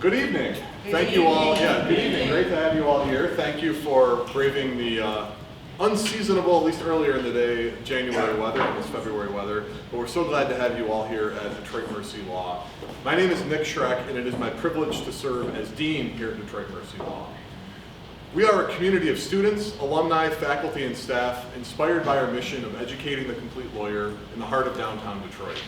Good evening. Thank you all. Yeah, good evening. Great to have you all here. Thank you for braving the unseasonable, at least earlier in the day, January weather, almost February weather. But we're so glad to have you all here at Detroit Mercy Law. My name is Nick Schreck, and it is my privilege to serve as Dean here at Detroit Mercy Law. We are a community of students, alumni, faculty, and staff inspired by our mission of educating the complete lawyer in the heart of downtown Detroit.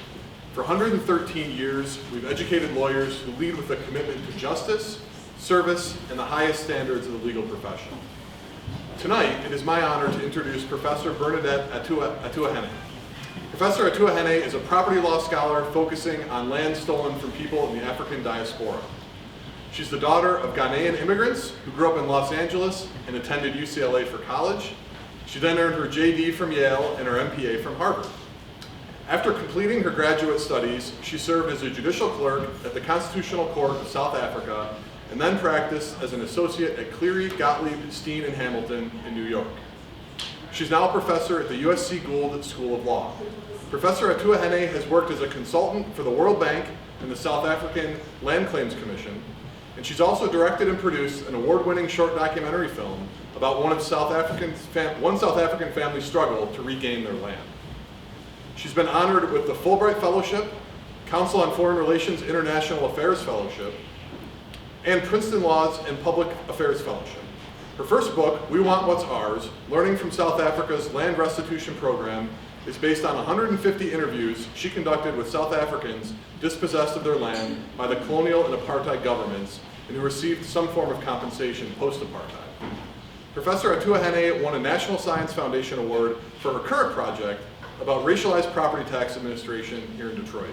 For 113 years, we've educated lawyers who lead with a commitment to justice, service, and the highest standards of the legal profession. Tonight, it is my honor to introduce Professor Bernadette Atuahene. Professor Atuahene is a property law scholar focusing on land stolen from people in the African diaspora. She's the daughter of Ghanaian immigrants who grew up in Los Angeles and attended UCLA for college. She then earned her JD from Yale and her MPA from Harvard. After completing her graduate studies, she served as a judicial clerk at the Constitutional Court of South Africa and then practiced as an associate at Cleary, Gottlieb, Steen, and Hamilton in New York. She's now a professor at the USC Gould School of Law. Professor Atuahene has worked as a consultant for the World Bank and the South African Land Claims Commission, and she's also directed and produced an award-winning short documentary film about one South African family's struggle to regain their land. She's been honored with the Fulbright Fellowship, Council on Foreign Relations International Affairs Fellowship, and Princeton Laws and Public Affairs Fellowship. Her first book, We Want What's Ours, Learning from South Africa's Land Restitution Program, is based on 150 interviews she conducted with South Africans dispossessed of their land by the colonial and apartheid governments and who received some form of compensation post-apartheid. Professor Atuahene won a National Science Foundation Award for her current project about racialized property tax administration here in Detroit.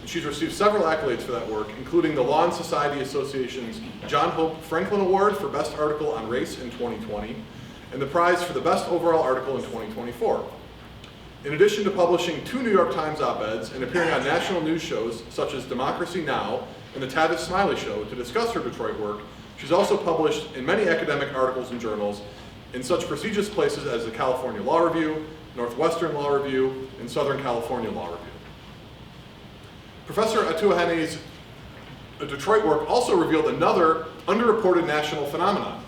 She's received several accolades for that work, including the Law and Society Association's John Hope Franklin Award for Best Article on Race in 2020, and the prize for the Best Overall Article in 2024. In addition to publishing 2 New York Times op-eds and appearing on national news shows such as Democracy Now! And the Tavis Smiley Show to discuss her Detroit work, she's also published in many academic articles and journals in such prestigious places as the California Law Review, Northwestern Law Review, and Southern California Law Review. Professor Atuahene's Detroit work also revealed another underreported national phenomenon,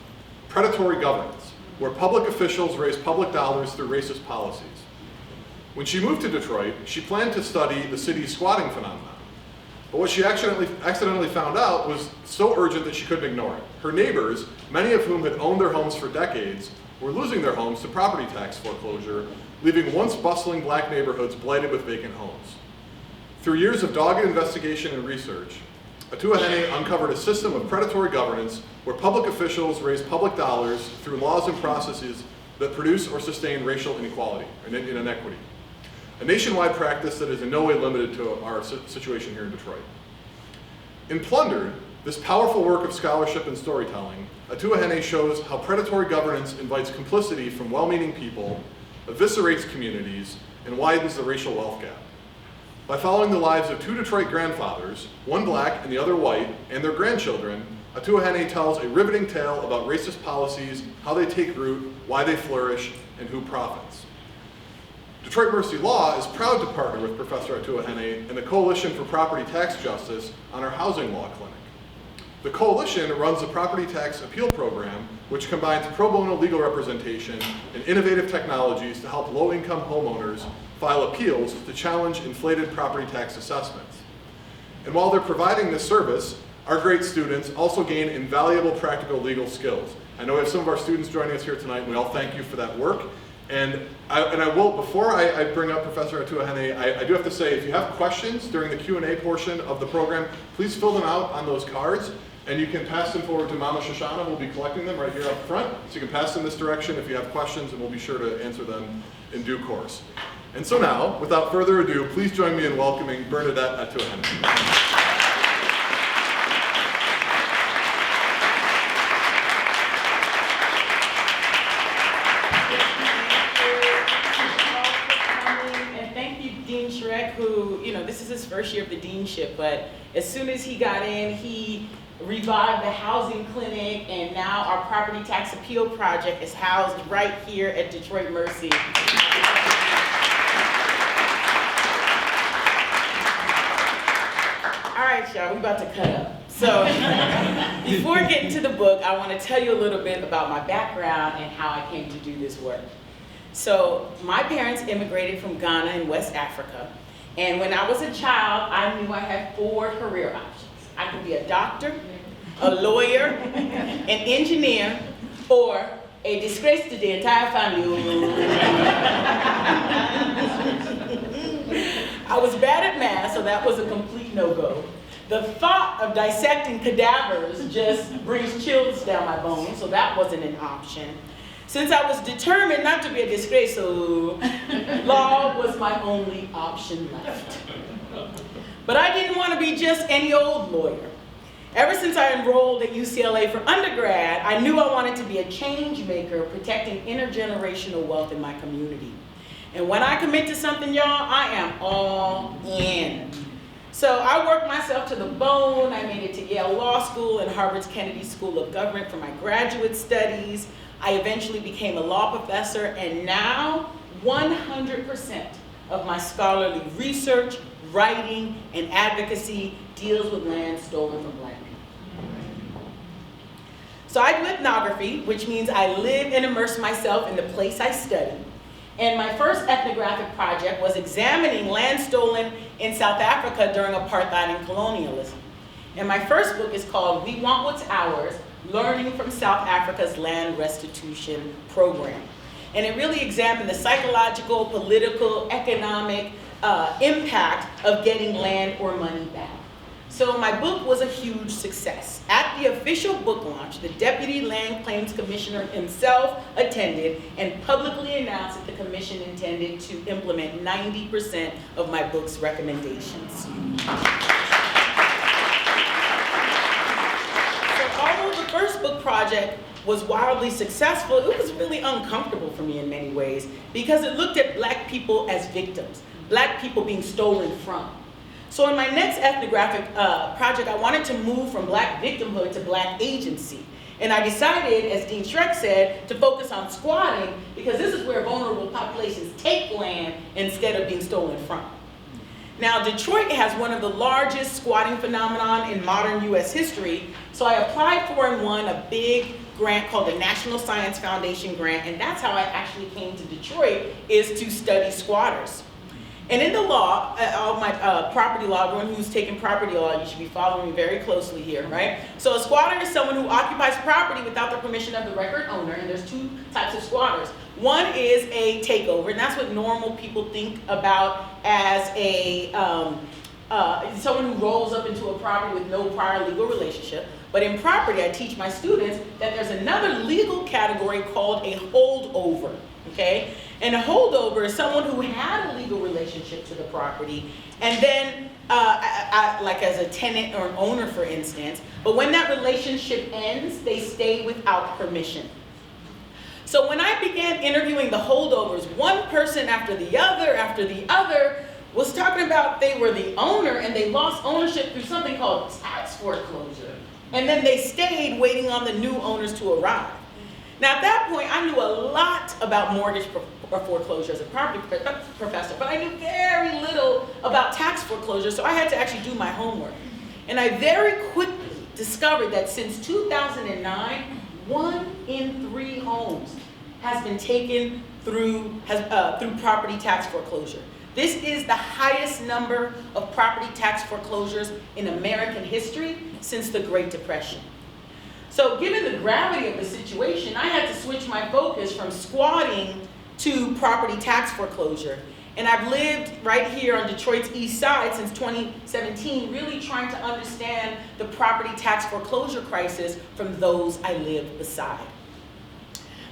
predatory governance, where public officials raise public dollars through racist policies. When she moved to Detroit, she planned to study the city's squatting phenomenon. But what she accidentally found out was so urgent that she couldn't ignore it. Her neighbors, many of whom had owned their homes for decades, were losing their homes to property tax foreclosure, leaving once bustling black neighborhoods blighted with vacant homes. Through years of dogged investigation and research, Atuahene uncovered a system of predatory governance where public officials raise public dollars through laws and processes that produce or sustain racial inequality and inequity. A nationwide practice that is in no way limited to our situation here in Detroit. In Plundered, this powerful work of scholarship and storytelling, Atuahene shows how predatory governance invites complicity from well-meaning people, eviscerates communities, and widens the racial wealth gap. By following the lives of 2 Detroit grandfathers, one black and the other white, and their grandchildren, Atuahene tells a riveting tale about racist policies, how they take root, why they flourish, and who profits. Detroit Mercy Law is proud to partner with Professor Atuahene and the Coalition for Property Tax Justice on our housing law clinic. The Coalition runs a property tax appeal program which combines pro bono legal representation and innovative technologies to help low-income homeowners file appeals to challenge inflated property tax assessments. And while they're providing this service, our great students also gain invaluable practical legal skills. I know we have some of our students joining us here tonight, and we all thank you for that work. And I will, before I bring up Professor Atuahene, I do have to say, if you have questions during the Q&A portion of the program, please fill them out on those cards, and you can pass them forward to Mama Shoshana, who will be collecting them right here up front. So you can pass them this direction if you have questions, and we'll be sure to answer them in due course. And so now, without further ado, please join me in welcoming Bernadette Atuahene. Who, this is his first year of the deanship, but as soon as he got in, he revived the housing clinic, and now our property tax appeal project is housed right here at Detroit Mercy. All right. right, y'all, we about to cut up. So before getting to the book, I want to tell you a little bit about my background and how I came to do this work. So my parents immigrated from Ghana in West Africa. And when I was a child, I knew I had 4 career options. I could be a doctor, a lawyer, an engineer, or a disgrace to the entire family. I was bad at math, so that was a complete no-go. The thought of dissecting cadavers just brings chills down my bones, so that wasn't an option. Since I was determined not to be a disgrace, so law was my only option left. But I didn't want to be just any old lawyer. Ever since I enrolled at UCLA for undergrad, I knew I wanted to be a change maker, protecting intergenerational wealth in my community. And when I commit to something, y'all, I am all in. So I worked myself to the bone. I made it to Yale Law School and Harvard's Kennedy School of Government for my graduate studies. I eventually became a law professor, and now 100% of my scholarly research, writing, and advocacy deals with land stolen from Black people. So I do ethnography, which means I live and immerse myself in the place I study. And my first ethnographic project was examining land stolen in South Africa during apartheid and colonialism. And my first book is called We Want What's Ours, Learning from South Africa's Land Restitution Program. And it really examined the psychological, political, economic impact of getting land or money back. So my book was a huge success. At the official book launch, the Deputy Land Claims Commissioner himself attended and publicly announced that the commission intended to implement 90% of my book's recommendations. Although the first book project was wildly successful, it was really uncomfortable for me in many ways because it looked at Black people as victims, Black people being stolen from. So in my next ethnographic project, I wanted to move from Black victimhood to Black agency. And I decided, as Dean Schreck said, to focus on squatting because this is where vulnerable populations take land instead of being stolen from. Now, Detroit has one of the largest squatting phenomenon in modern US history, so I applied for and won a big grant called the National Science Foundation grant, and that's how I actually came to Detroit, is to study squatters. And in the law, all my property law, everyone who's taking property law, you should be following me very closely here, right? So a squatter is someone who occupies property without the permission of the record owner, and there's 2 types of squatters. One is a takeover, and that's what normal people think about as a someone who rolls up into a property with no prior legal relationship. But in property, I teach my students that there's another legal category called a holdover, okay? And a holdover is someone who had a legal relationship to the property, and then, like as a tenant or an owner, for instance, but when that relationship ends, they stay without permission. So when I began interviewing the holdovers, one person after the other was talking about they were the owner and they lost ownership through something called tax foreclosure. And then they stayed waiting on the new owners to arrive. Now at that point, I knew a lot about mortgage foreclosure as a property professor, but I knew very little about tax foreclosure, so I had to actually do my homework. And I very quickly discovered that since 2009, 1 in 3 homes has been taken through property tax foreclosure. This is the highest number of property tax foreclosures in American history since the Great Depression. So given the gravity of the situation, I had to switch my focus from squatting to property tax foreclosure. And I've lived right here on Detroit's east side since 2017, really trying to understand the property tax foreclosure crisis from those I live beside.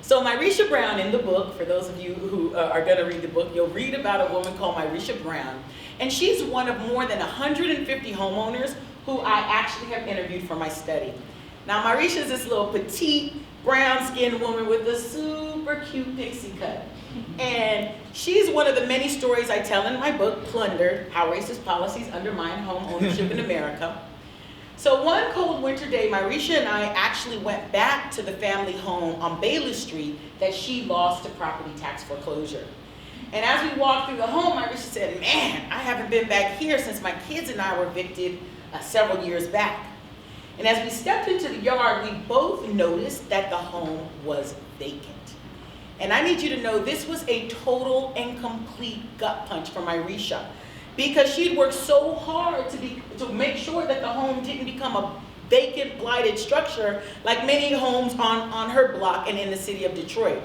So Myrisha Brown in the book, for those of you who are gonna read the book, you'll read about a woman called Myrisha Brown. And she's one of more than 150 homeowners who I actually have interviewed for my study. Now Myrisha is this little petite, brown-skinned woman with a super cute pixie cut. And she's one of the many stories I tell in my book, Plundered, How Racist Policies Undermine Home Ownership in America. So one cold winter day, Myrisha and I actually went back to the family home on Baylor Street that she lost to property tax foreclosure. And as we walked through the home, Myrisha said, man, I haven't been back here since my kids and I were evicted several years back. And as we stepped into the yard, we both noticed that the home was vacant. And I need you to know this was a total and complete gut punch for Myrisha, because she'd worked so hard to make sure that the home didn't become a vacant, blighted structure like many homes on her block and in the city of Detroit.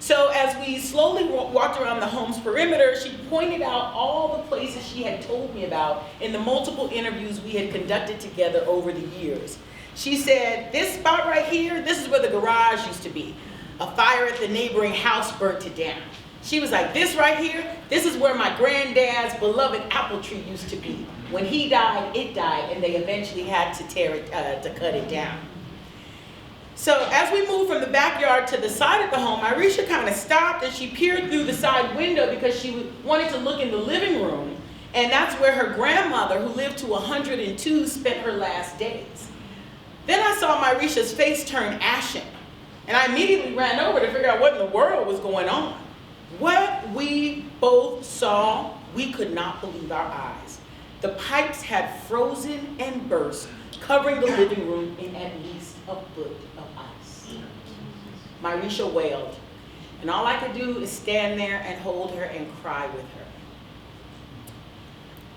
So as we slowly walked around the home's perimeter, she pointed out all the places she had told me about in the multiple interviews we had conducted together over the years. She said, this spot right here, this is where the garage used to be. A fire at the neighboring house burnt it down. She was like, this right here, this is where my granddad's beloved apple tree used to be. When he died, it died, and they eventually had to to cut it down. So as we moved from the backyard to the side of the home, Myrisha kind of stopped and she peered through the side window because she wanted to look in the living room. And that's where her grandmother, who lived to 102, spent her last days. Then I saw Myrisha's face turn ashen. And I immediately ran over to figure out what in the world was going on. What we both saw, we could not believe our eyes. The pipes had frozen and burst, covering the living room in at least a foot of ice. Myrisha wailed, and all I could do is stand there and hold her and cry with her.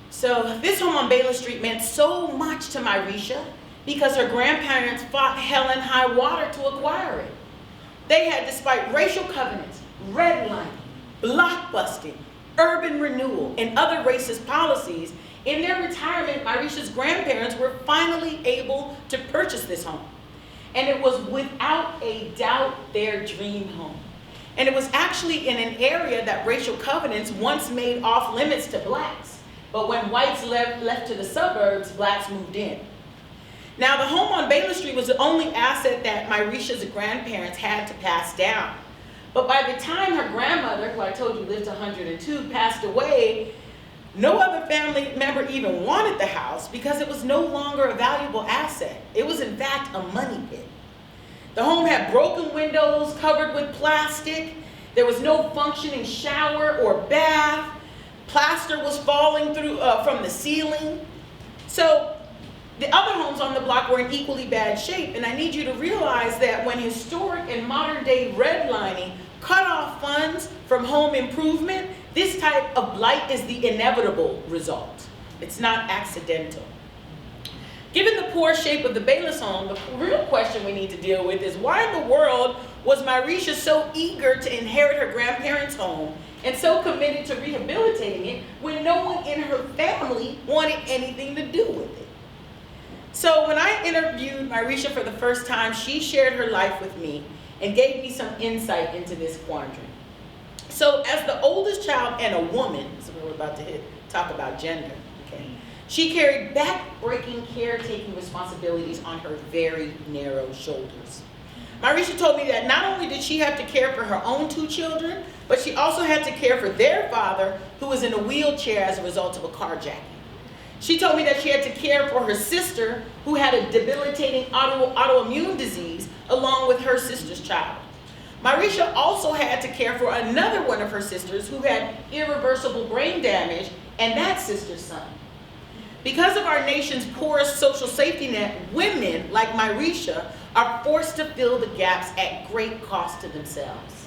So this home on Baylor Street meant so much to Myrisha because her grandparents fought hell and high water to acquire it. They had, despite racial covenants, redlining, blockbusting, urban renewal, and other racist policies, in their retirement, Myrisha's grandparents were finally able to purchase this home. And it was without a doubt their dream home. And it was actually in an area that racial covenants once made off limits to blacks. But when whites left to the suburbs, blacks moved in. Now, the home on Baylor Street was the only asset that Myrisha's grandparents had to pass down. But by the time her grandmother, who I told you lived to 102, passed away, no other family member even wanted the house because it was no longer a valuable asset. It was in fact a money pit. The home had broken windows covered with plastic. There was no functioning shower or bath. Plaster was falling through from the ceiling. So the other homes on the block were in equally bad shape, and I need you to realize that when historic and modern day redlining cut off funds from home improvement, this type of blight is the inevitable result. It's not accidental. Given the poor shape of the Bayless home, the real question we need to deal with is why in the world was Myrisha so eager to inherit her grandparents' home and so committed to rehabilitating it when no one in her family wanted anything to do with it? So when I interviewed Myrisha for the first time, she shared her life with me and gave me some insight into this quandary. So as the oldest child and a woman, so we're about to talk about gender, okay, she carried back-breaking caretaking responsibilities on her very narrow shoulders. Myrisha told me that not only did she have to care for her own 2 children, but she also had to care for their father, who was in a wheelchair as a result of a carjacking. She told me that she had to care for her sister, who had a debilitating autoimmune disease, along with her sister's child. Myrisha also had to care for another one of her sisters who had irreversible brain damage, and that sister's son. Because of our nation's poorest social safety net, women like Myrisha are forced to fill the gaps at great cost to themselves.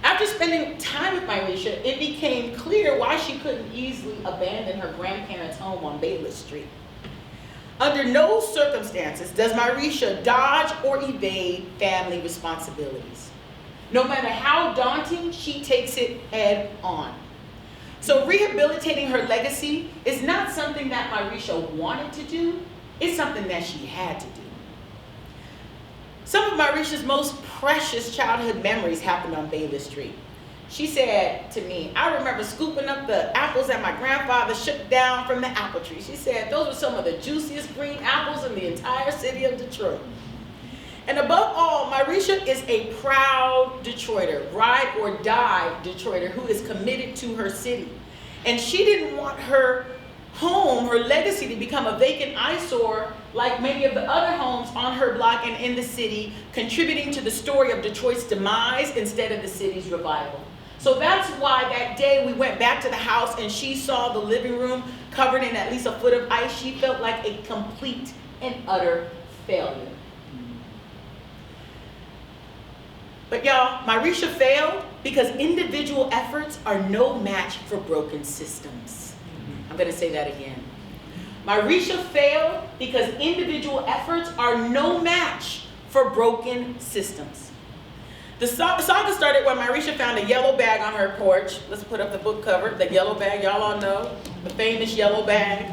After spending time with Myrisha, it became clear why she couldn't easily abandon her grandparents' home on Baylor Street. Under no circumstances does Myrisha dodge or evade family responsibilities. No matter how daunting, she takes it head on. So rehabilitating her legacy is not something that Myrisha wanted to do, it's something that she had to do. Some of Myrisha's most precious childhood memories happened on Baylor Street. She said to me, I remember scooping up the apples that my grandfather shook down from the apple tree. She said those were some of the juiciest green apples in the entire city of Detroit. And above all, Myrisha is a proud Detroiter, ride or die Detroiter who is committed to her city. And she didn't want her home, her legacy, to become a vacant eyesore like many of the other homes on her block and in the city, contributing to the story of Detroit's demise instead of the city's revival. So that's why that day we went back to the house and she saw the living room covered in at least a foot of ice. She felt like a complete and utter failure. But y'all, Myrisha failed because individual efforts are no match for broken systems. I'm going to say that again. Myrisha failed because individual efforts are no match for broken systems. The saga started when Myrisha found a yellow bag on her porch. Let's put up the book cover, the yellow bag, y'all all know, the famous yellow bag,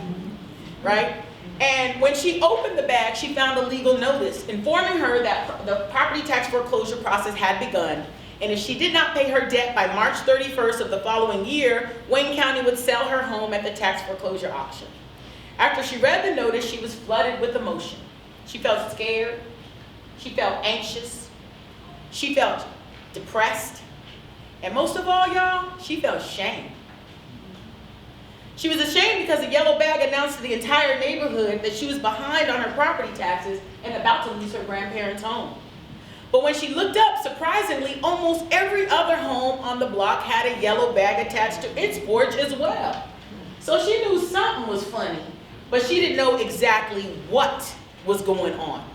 right? And when she opened the bag, she found a legal notice informing her that the property tax foreclosure process had begun, and if she did not pay her debt by March 31st of the following year, Wayne County would sell her home at the tax foreclosure auction. After she read the notice, she was flooded with emotion. She felt scared, she felt anxious, she felt depressed, and most of all, y'all, she felt shame. She was ashamed because the yellow bag announced to the entire neighborhood that she was behind on her property taxes and about to lose her grandparents' home. But when she looked up, surprisingly, almost every other home on the block had a yellow bag attached to its porch as well. So she knew something was funny, but she didn't know exactly what was going on.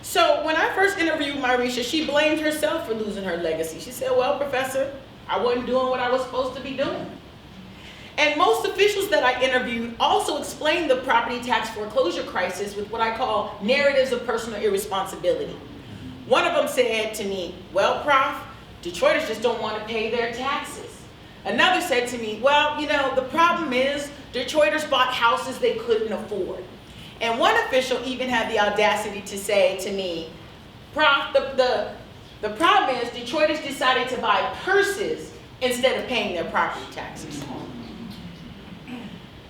So when I first interviewed Myrisha, she blamed herself for losing her legacy. She said, well, Professor, I wasn't doing what I was supposed to be doing. And most officials that I interviewed also explained the property tax foreclosure crisis with what I call narratives of personal irresponsibility. One of them said to me, well, Prof, Detroiters just don't want to pay their taxes. Another said to me, well, you know, the problem is Detroiters bought houses they couldn't afford. And one official even had the audacity to say to me, Prof, the problem is Detroiters decided to buy purses instead of paying their property taxes.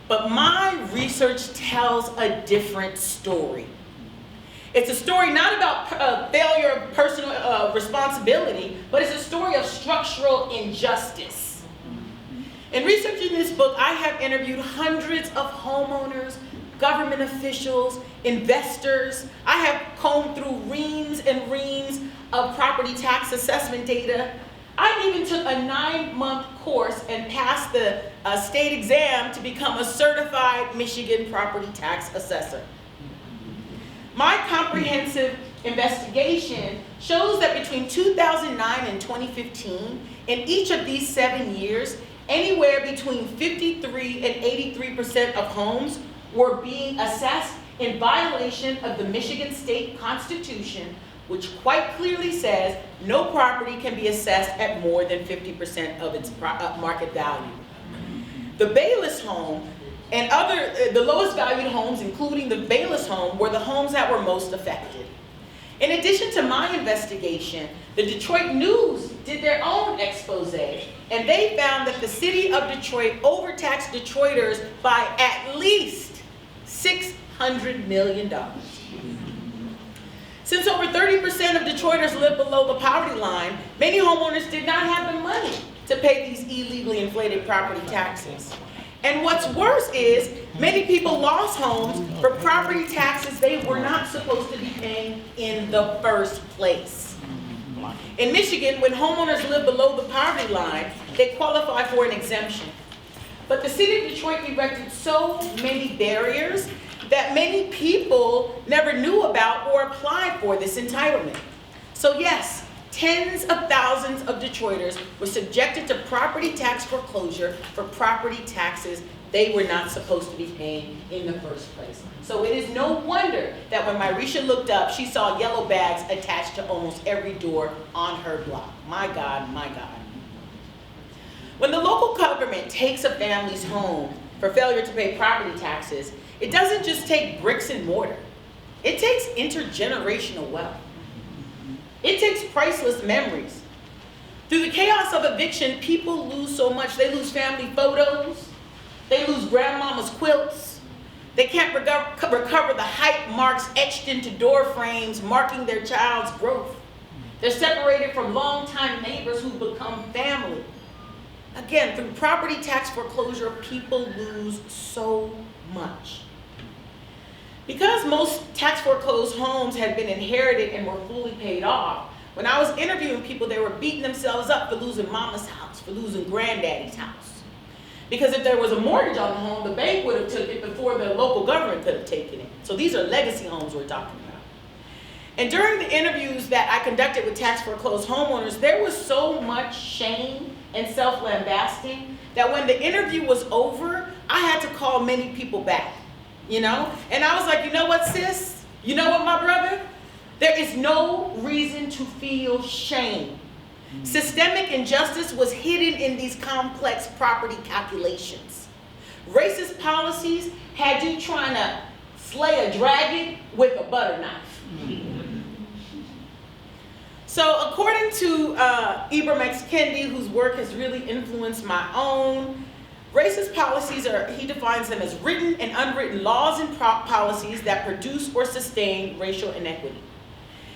But my research tells a different story. It's a story not about failure of personal responsibility, but it's a story of structural injustice. In researching this book, I have interviewed hundreds of homeowners, government officials, investors. I have combed through reams and reams of property tax assessment data. I even took a 9-month course and passed the state exam to become a certified Michigan property tax assessor. My comprehensive investigation shows that between 2009 and 2015, in each of these 7 years, anywhere between 53 and 83% of homes were being assessed in violation of the Michigan State Constitution, which quite clearly says no property can be assessed at more than 50% of its market value. The Bayless home and the lowest valued homes, including the Bayless home, were the homes that were most affected. In addition to my investigation, the Detroit News did their own expose, and they found that the city of Detroit overtaxed Detroiters by at least $600 million. Since over 30% of Detroiters live below the poverty line, many homeowners did not have the money to pay these illegally inflated property taxes. And what's worse is, many people lost homes for property taxes they were not supposed to be paying in the first place. In Michigan, when homeowners live below the poverty line, they qualify for an exemption. But the city of Detroit erected so many barriers that many people never knew about or applied for this entitlement. So yes, tens of thousands of Detroiters were subjected to property tax foreclosure for property taxes they were not supposed to be paying in the first place. So it is no wonder that when Myrisha looked up, she saw yellow bags attached to almost every door on her block. My God, my God. When the local government takes a family's home for failure to pay property taxes, it doesn't just take bricks and mortar. It takes intergenerational wealth. It takes priceless memories. Through the chaos of eviction, people lose so much. They lose family photos. They lose grandmama's quilts. They can't recover the height marks etched into door frames marking their child's growth. They're separated from longtime neighbors who become family. Again, through property tax foreclosure, people lose so much. Because most tax foreclosed homes had been inherited and were fully paid off, When I was interviewing people, they were beating themselves up for losing mama's house, for losing granddaddy's house. Because if there was a mortgage on the home, the bank would have took it before the local government could have taken it. So these are legacy homes we're talking about. And during the interviews that I conducted with tax foreclosed homeowners, there was so much shame and self-lambasting that when the interview was over, I had to call many people back, you know? And I was like, you know what, sis? You know what, my brother? There is no reason to feel shame. Systemic injustice was hidden in these complex property calculations. Racist policies had you trying to slay a dragon with a butter knife. So according to Ibram X. Kendi, whose work has really influenced my own, racist policies he defines them as written and unwritten laws and policies that produce or sustain racial inequity.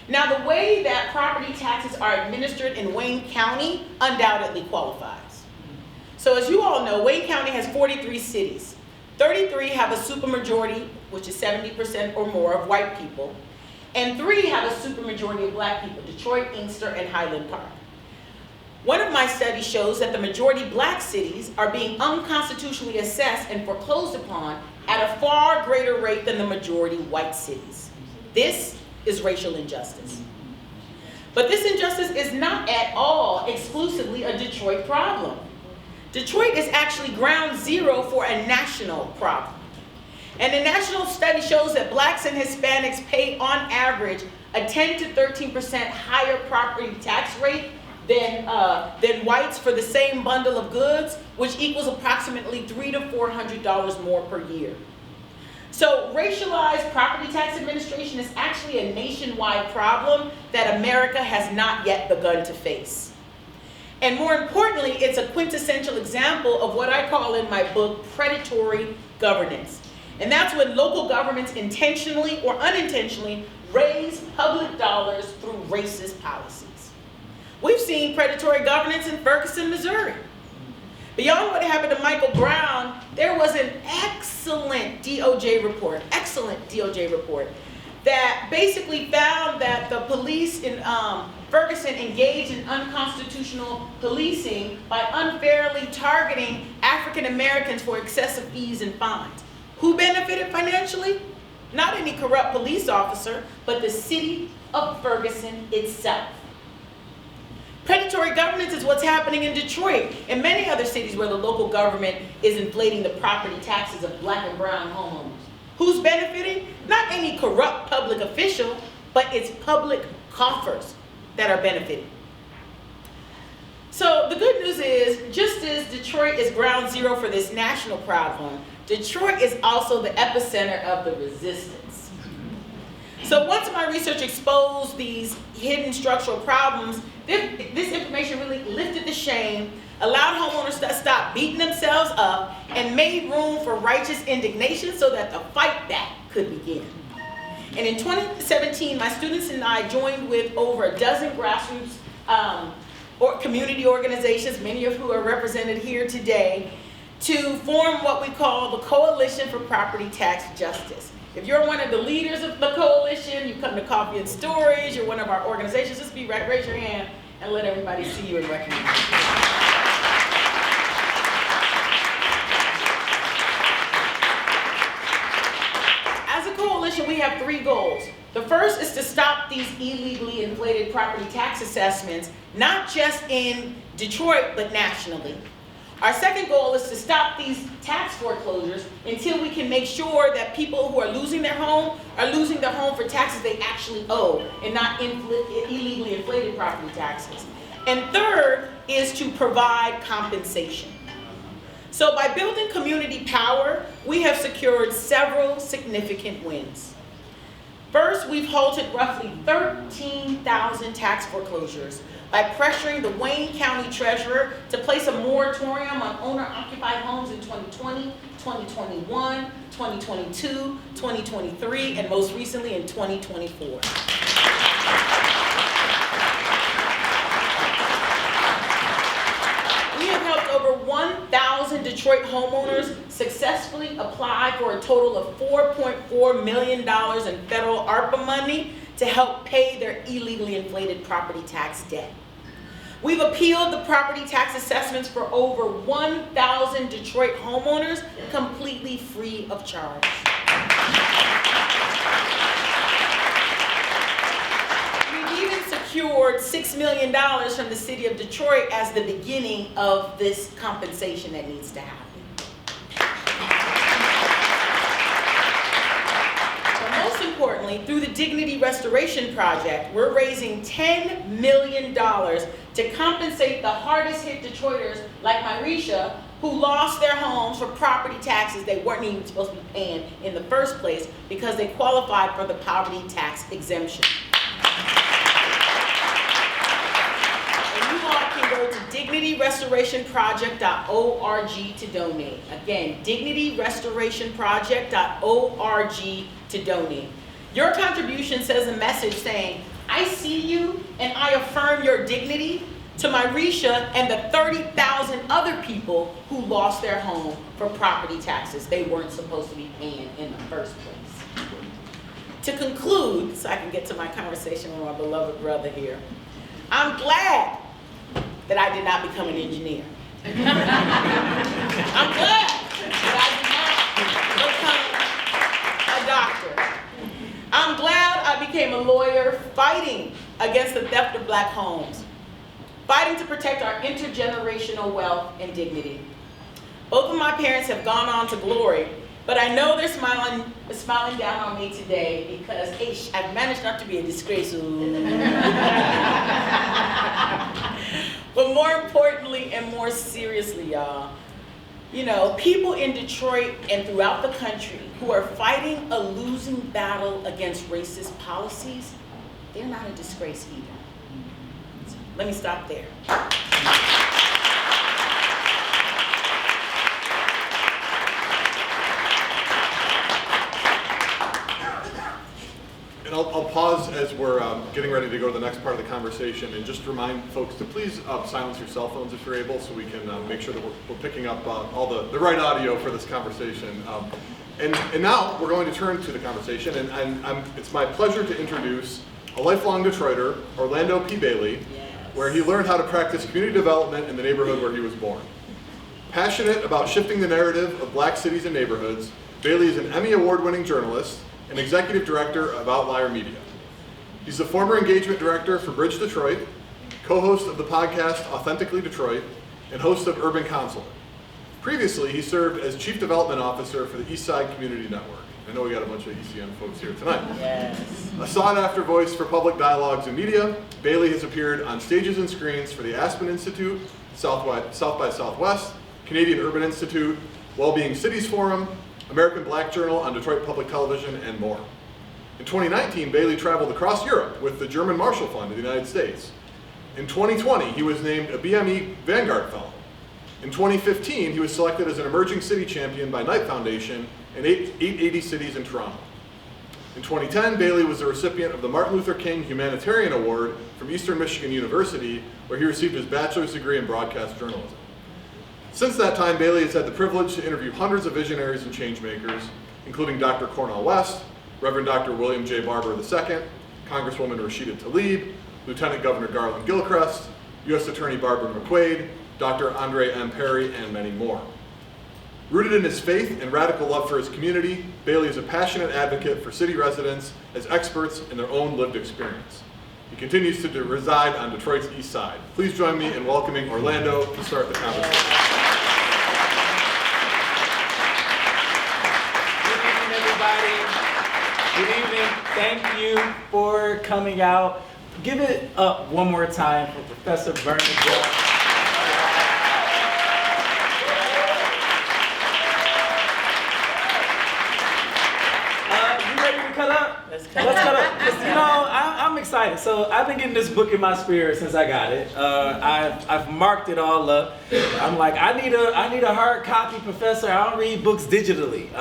Now, the way that property taxes are administered in Wayne County undoubtedly qualifies. So as you all know, Wayne County has 43 cities. 33 have a supermajority, which is 70% or more of white people, and 3 have a supermajority of black people, Detroit, Inkster, and Highland Park. One of my studies shows that the majority black cities are being unconstitutionally assessed and foreclosed upon at a far greater rate than the majority white cities. This is racial injustice. But this injustice is not at all exclusively a Detroit problem. Detroit is actually ground zero for a national problem. And a national study shows that blacks and Hispanics pay on average a 10 to 13% higher property tax rate than whites for the same bundle of goods, which equals approximately $300 to $400 more per year. So racialized property tax administration is actually a nationwide problem that America has not yet begun to face. And more importantly, it's a quintessential example of what I call in my book predatory governance. And that's when local governments intentionally or unintentionally raise public dollars through racist policies. We've seen predatory governance in Ferguson, Missouri. Beyond what happened to Michael Brown, there was an excellent DOJ report that basically found that the police in Ferguson engaged in unconstitutional policing by unfairly targeting African Americans for excessive fees and fines. Who benefited financially? Not any corrupt police officer, but the city of Ferguson itself. Predatory governance is what's happening in Detroit and many other cities where the local government is inflating the property taxes of black and brown homeowners. Who's benefiting? Not any corrupt public official, but it's public coffers that are benefiting. So the good news is, just as Detroit is ground zero for this national problem, Detroit is also the epicenter of the resistance. So once my research exposed these hidden structural problems, this information really lifted the shame, allowed homeowners to stop beating themselves up, and made room for righteous indignation so that the fight back could begin. And in 2017, my students and I joined with over a dozen grassroots or community organizations, many of who are represented here today, to form what we call the Coalition for Property Tax Justice. If you're one of the leaders of the coalition, you come to Coffee and Stories, you're one of our organizations, just raise your hand and let everybody see you and recognize you. As a coalition, we have 3 goals. The first is to stop these illegally inflated property tax assessments, not just in Detroit, but nationally. Our second goal is to stop these tax foreclosures until we can make sure that people who are losing their home are losing their home for taxes they actually owe and not illegally inflated property taxes. And third is to provide compensation. So by building community power, we have secured several significant wins. First, we've halted roughly 13,000 tax foreclosures by pressuring the Wayne County Treasurer to place a moratorium on owner-occupied homes in 2020, 2021, 2022, 2023, and most recently in 2024. We have helped over 1,000 Detroit homeowners successfully apply for a total of $4.4 million in federal ARPA money to help pay their illegally inflated property tax debt. We've appealed the property tax assessments for over 1,000 Detroit homeowners completely free of charge. We've even secured $6 million from the city of Detroit as the beginning of this compensation that needs to happen. Importantly, through the Dignity Restoration Project, we're raising $10 million to compensate the hardest hit Detroiters like Myrisha, who lost their homes for property taxes they weren't even supposed to be paying in the first place because they qualified for the poverty tax exemption. And you all can go to dignityrestorationproject.org to donate. Again, dignityrestorationproject.org to donate. Your contribution sends a message saying, I see you and I affirm your dignity to Myrisha and the 30,000 other people who lost their home for property taxes they weren't supposed to be paying in the first place. To conclude, so I can get to my conversation with my beloved brother here, I'm glad that I did not become an engineer. I'm glad that I did not become a doctor. I'm glad I became a lawyer fighting against the theft of black homes, fighting to protect our intergenerational wealth and dignity. Both of my parents have gone on to glory, but I know they're smiling down on me today because, hey, I've managed not to be a disgrace. But more importantly and more seriously, y'all, you know, people in Detroit and throughout the country who are fighting a losing battle against racist policies, they're not a disgrace either. So let me stop there. And I'll pause as we're getting ready to go to the next part of the conversation and just remind folks to please silence your cell phones if you're able, so we can make sure that we're picking up all the right audio for this conversation. And now we're going to turn to the conversation, and it's my pleasure to introduce a lifelong Detroiter, Orlando P. Bailey, where he learned how to practice community development in the neighborhood where he was born. Passionate about shifting the narrative of black cities and neighborhoods, Bailey is an Emmy Award-winning journalist and executive director of Outlier Media. He's the former engagement director for Bridge Detroit, co-host of the podcast Authentically Detroit, and host of Urban Consulate. Previously, he served as chief development officer for the East Side Community Network. I know we got a bunch of ECN folks here tonight. Yes. A sought-after voice for public dialogues and media, Bailey has appeared on stages and screens for the Aspen Institute, South by Southwest, Canadian Urban Institute, Wellbeing Cities Forum, American Black Journal on Detroit Public Television, and more. In 2019, Bailey traveled across Europe with the German Marshall Fund of the United States. In 2020, he was named a BME Vanguard Fellow. In 2015, he was selected as an Emerging City Champion by Knight Foundation in 880 cities in Toronto. In 2010, Bailey was the recipient of the Martin Luther King Humanitarian Award from Eastern Michigan University, where he received his bachelor's degree in broadcast journalism. Since that time, Bailey has had the privilege to interview hundreds of visionaries and changemakers, including Dr. Cornel West, Reverend Dr. William J. Barber II, Congresswoman Rashida Tlaib, Lieutenant Governor Garland Gilchrist, U.S. Attorney Barbara McQuaid, Dr. Andre M. Perry, and many more. Rooted in his faith and radical love for his community, Bailey is a passionate advocate for city residents as experts in their own lived experience. He continues to reside on Detroit's East Side. Please join me in welcoming Orlando to start the conversation. Good evening, everybody. Good evening. Thank you for coming out. Give it up one more time for Professor Bernadette. Let's cut up. You know, I'm excited. So I've been getting this book in my spirit since I got it. I've marked it all up. I'm like, I need a hard copy, Professor. I don't read books digitally.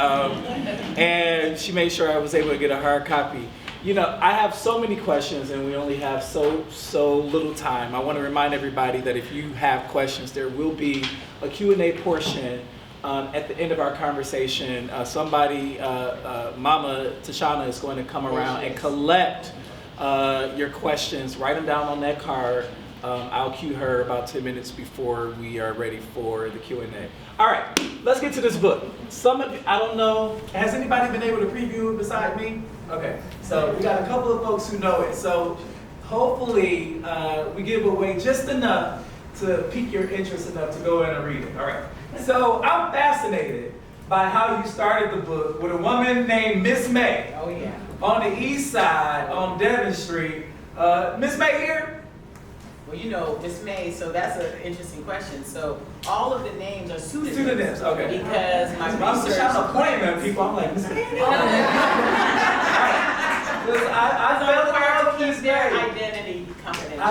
And she made sure I was able to get a hard copy. You know, I have so many questions and we only have so little time. I want to remind everybody that if you have questions, there will be a Q&A portion at the end of our conversation. Mama Tashana is going to come around and collect your questions, write them down on that card. I'll cue her about 10 minutes before we are ready for the Q&A. All right, let's get to this book. Some of you, I don't know, has anybody been able to preview it beside me? Okay, so we got a couple of folks who know it. So hopefully we give away just enough to pique your interest enough to go in and read it. All right, so I'm fascinated by how you started the book with a woman named Miss May. Oh yeah. On the east side, on Devon Street. Miss May here? Well, you know, Miss May, so that's an interesting question. So all of the names are pseudonyms. Pseudonyms, okay. Because my I'm research. trying to point them people. I'm like, Miss May. I So felt required like to Miss keep their May. identity confidential.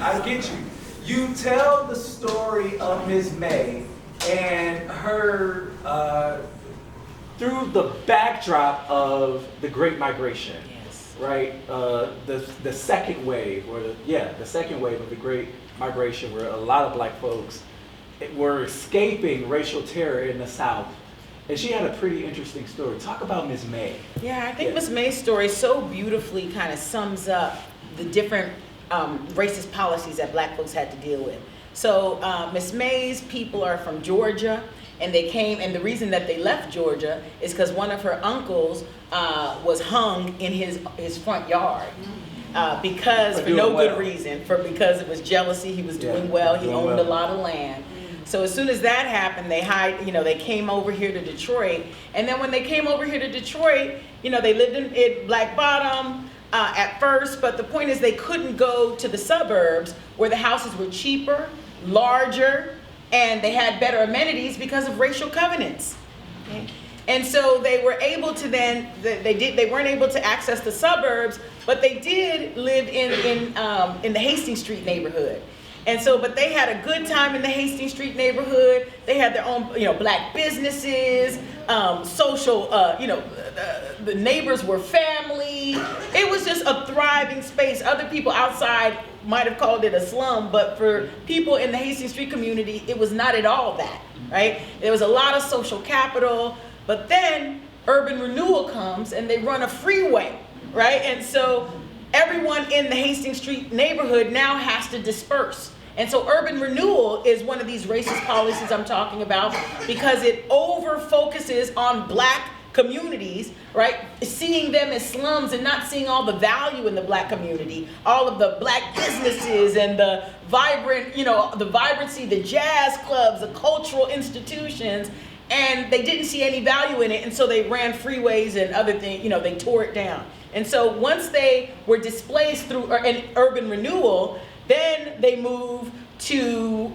I get you. You tell the story of Miss May and her through the backdrop of the Great Migration. Yes. Right, the second wave, or the second wave of the Great Migration, where a lot of black folks were escaping racial terror in the South, and she had a pretty interesting story. Talk about Miss May. Yeah, I think Miss May's story so beautifully kind of sums up the different racist policies that black folks had to deal with. So Miss May's people are from Georgia, and they came, and the reason that they left Georgia is because one of her uncles was hung in his front yard because for no good reason, because it was jealousy. He was doing well. He owned a lot of land. So as soon as that happened, they came over here to Detroit. And then when they came over here to Detroit, they lived in Black Bottom at first, but the point is they couldn't go to the suburbs where the houses were cheaper, larger, and they had better amenities because of racial covenants. Okay? And so they were able to they weren't able to access the suburbs, but they did live in the Hastings Street neighborhood. And so, but they had a good time in the Hastings Street neighborhood. They had their own, black businesses, social, the neighbors were family. It was just a thriving space. Other people outside might have called it a slum, but for people in the Hastings Street community, it was not at all that, right? There was a lot of social capital, but then urban renewal comes and they run a freeway, right? And so everyone in the Hastings Street neighborhood now has to disperse. And so urban renewal is one of these racist policies I'm talking about because it over focuses on black communities, right? Seeing them as slums and not seeing all the value in the black community, all of the black businesses and the vibrant, the vibrancy, the jazz clubs, the cultural institutions, and they didn't see any value in it. And so they ran freeways and other things, they tore it down. And so once they were displaced through an urban renewal, then they move to,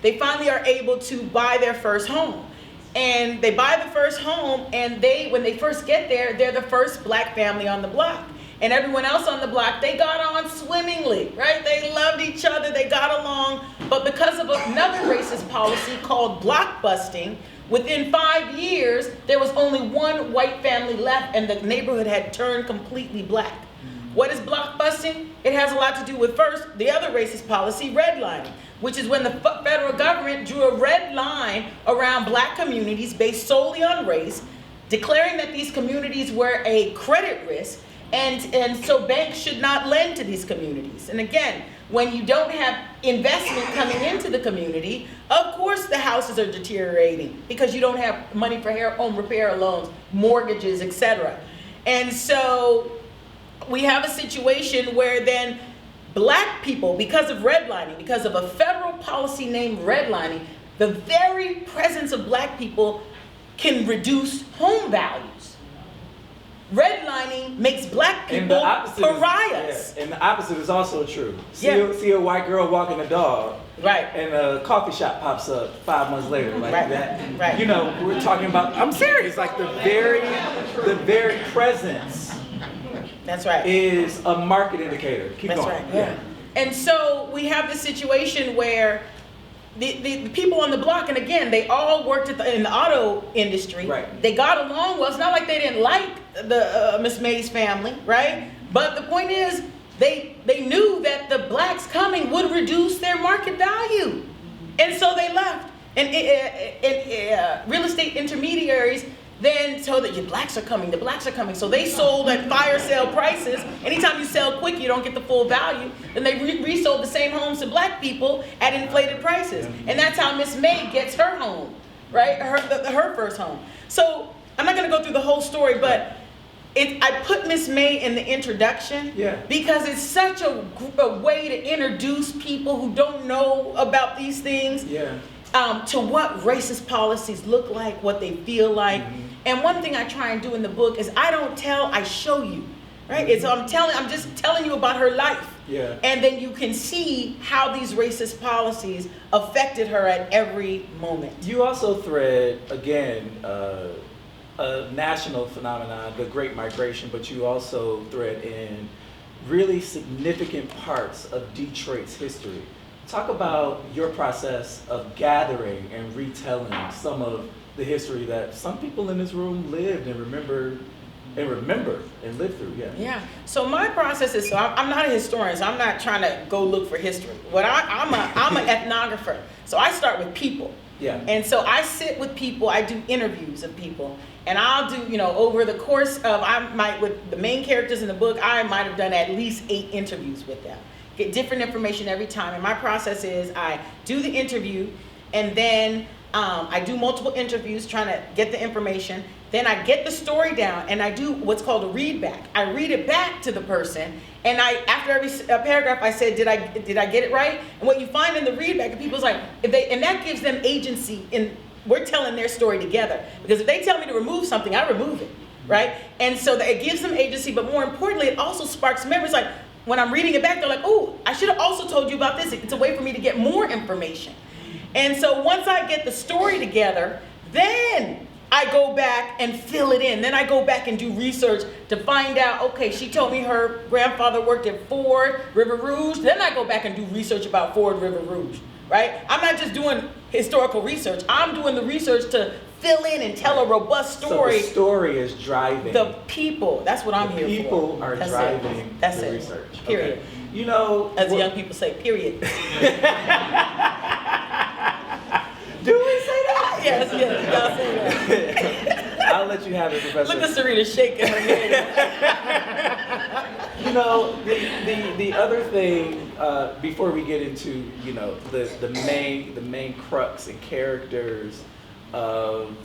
they finally are able to buy their first home. And they buy the first home, and when they first get there, they're the first black family on the block. And everyone else on the block, they got on swimmingly, right? They loved each other, they got along. But because of another racist policy called block busting, within 5 years, there was only one white family left, and the neighborhood had turned completely black. What is block busting? It has a lot to do with, first, the other racist policy, redlining, which is when the federal government drew a red line around black communities based solely on race, declaring that these communities were a credit risk, and so banks should not lend to these communities. And again, when you don't have investment coming into the community, of course the houses are deteriorating because you don't have money for home repair loans, mortgages, etc. And so we have a situation where then black people, because of redlining, because of a federal policy named redlining, the very presence of black people can reduce home values. Redlining makes black people pariahs. And the opposite is also true. See a white girl walking a dog, right? And a coffee shop pops up 5 months later, like that. Right. We're talking about. I'm serious. Like the very presence. That's right. Is a market indicator. Keep going. That's right. Yeah. And so we have this situation where the people on the block, and again, they all worked in the auto industry. Right. They got along well. It's not like they didn't like the Miss May's family, right? But the point is, they knew that the blacks coming would reduce their market value, and so they left. And real estate intermediaries then told that your blacks are coming, the blacks are coming. So they sold at fire sale prices. Anytime you sell quick, you don't get the full value. Then they resold the same homes to black people at inflated prices. And that's how Miss May gets her home, right? Her first home. So I'm not gonna go through the whole story, but I put Miss May in the introduction because it's such a way to introduce people who don't know about these things to what racist policies look like, what they feel like. And one thing I try and do in the book is I don't tell, I show you, right? I'm just telling you about her life. And then you can see how these racist policies affected her at every moment. You also thread, again, a national phenomenon, the Great Migration, but you also thread in really significant parts of Detroit's history. Talk about your process of gathering and retelling some of the history that some people in this room lived and remember and lived through. Yeah. So my process is, I'm not a historian, so I'm not trying to go look for history. I'm an ethnographer. So I start with people. And so I sit with people, I do interviews of people, and I'll do, over the course of, with the main characters in the book, I might have done at least 8 interviews with them. Get different information every time. And my process is I do the interview, and then I do multiple interviews trying to get the information. Then I get the story down, and I do what's called a read back. I read it back to the person, and after every paragraph, I said, did I get it right? And what you find in the read back, people's like, and that gives them agency in, we're telling their story together. Because if they tell me to remove something, I remove it, right? And so it gives them agency, but more importantly, it also sparks memories. Like when I'm reading it back, they're like, oh, I should have also told you about this. It's a way for me to get more information. And so once I get the story together, then I go back and fill it in. Then I go back and do research to find out, okay, she told me her grandfather worked at Ford River Rouge. Then I go back and do research about Ford River Rouge, right? I'm not just doing historical research. I'm doing the research to fill in and tell a robust story. So the story is driving. The people, that's what I'm here for. People are driving the research. Period. Okay. As the young people say, period. Do we say that? Yes, y'all say that. I'll let you have it, Professor. Look at Serena shaking her head. The other thing, before we get into, the main crux and characters of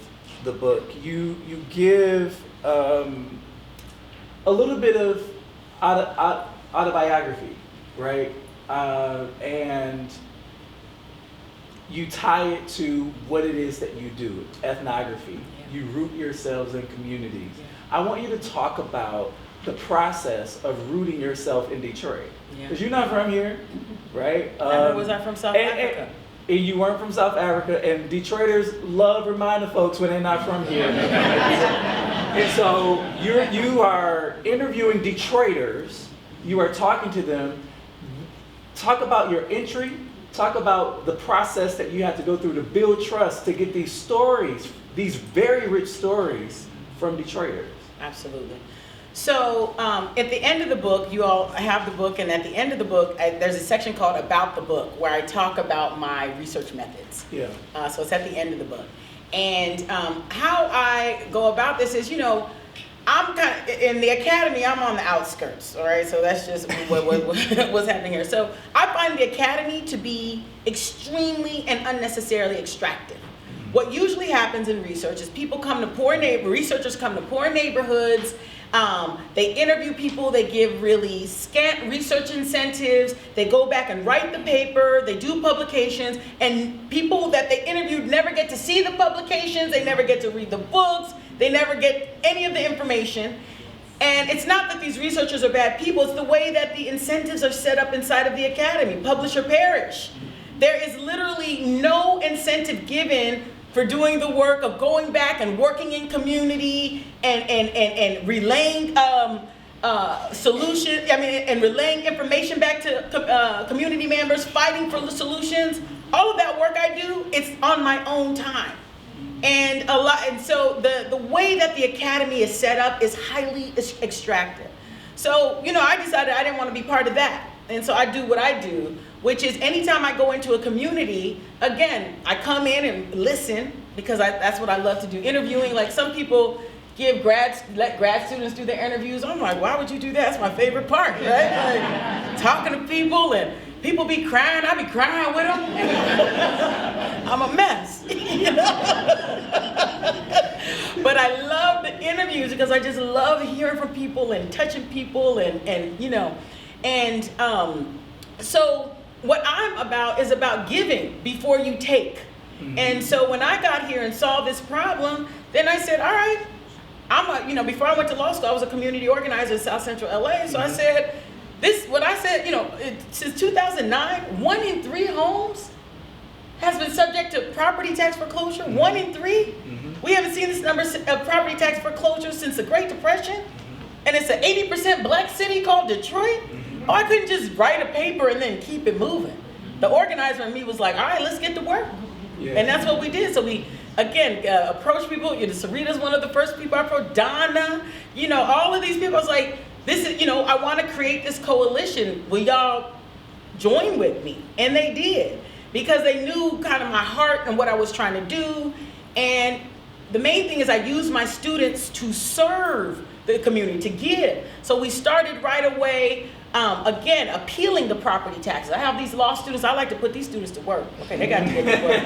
the book, you give a little bit of autobiography, right? And you tie it to what it is that you do, ethnography. You root yourselves in communities. I want you to talk about the process of rooting yourself in Detroit. Because you're not from here, right? Never was I from South Africa. And you weren't from South Africa, and Detroiters love reminding folks when they're not from here. And so you are interviewing Detroiters, you are talking to them. Talk about your entry. Talk about the process that you had to go through to build trust, to get these stories, these very rich stories from Detroiters. Absolutely. So at the end of the book, you all have the book, and at the end of the book, there's a section called About the Book, where I talk about my research methods. So it's at the end of the book. And how I go about this is, I'm kind of, in the academy, I'm on the outskirts, all right? So that's just what's happening here. So I find the academy to be extremely and unnecessarily extractive. What usually happens in research is researchers come to poor neighborhoods, they interview people, they give really scant research incentives, they go back and write the paper, they do publications, and people that they interviewed never get to see the publications, they never get to read the books, they never get any of the information. And it's not that these researchers are bad people, it's the way that the incentives are set up inside of the academy. Publish or perish. There is literally no incentive given for doing the work of going back and working in community and relaying and relaying information back to community members, fighting for the solutions. All of that work I do, it's on my own time. And so the way that the academy is set up is highly extractive. So, I decided I didn't want to be part of that. And so I do what I do, which is anytime I go into a community, again, I come in and listen, because that's what I love to do. Interviewing, like some people let grad students do their interviews. I'm like, why would you do that? That's my favorite part, right? Like talking to people and people be crying, I be crying with them. I'm a mess. You know? But I love the interviews because I just love hearing from people and touching people and you know. And so what I'm about is about giving before you take. Mm-hmm. And so when I got here and saw this problem, then I said, all right, before I went to law school, I was a community organizer in South Central LA. So I said, since 2009, 1 in 3 homes has been subject to property tax foreclosure. 1 in 3. Mm-hmm. We haven't seen this number of property tax foreclosure since the Great Depression. Mm-hmm. And it's an 80% black city called Detroit. Mm-hmm. Oh, I couldn't just write a paper and then keep it moving. The organizer in me was like, all right, let's get to work. Yeah. And that's what we did. So we, again, approached people. Sarita's one of the first people I approached. Donna, all of these people. I was like, I want to create this coalition. Will y'all join with me? And they did, because they knew kind of my heart and what I was trying to do. And the main thing is I use my students to serve the community, to give. So we started right away, again, appealing the property taxes. I have these law students. I like to put these students to work. Okay, they got to get to work.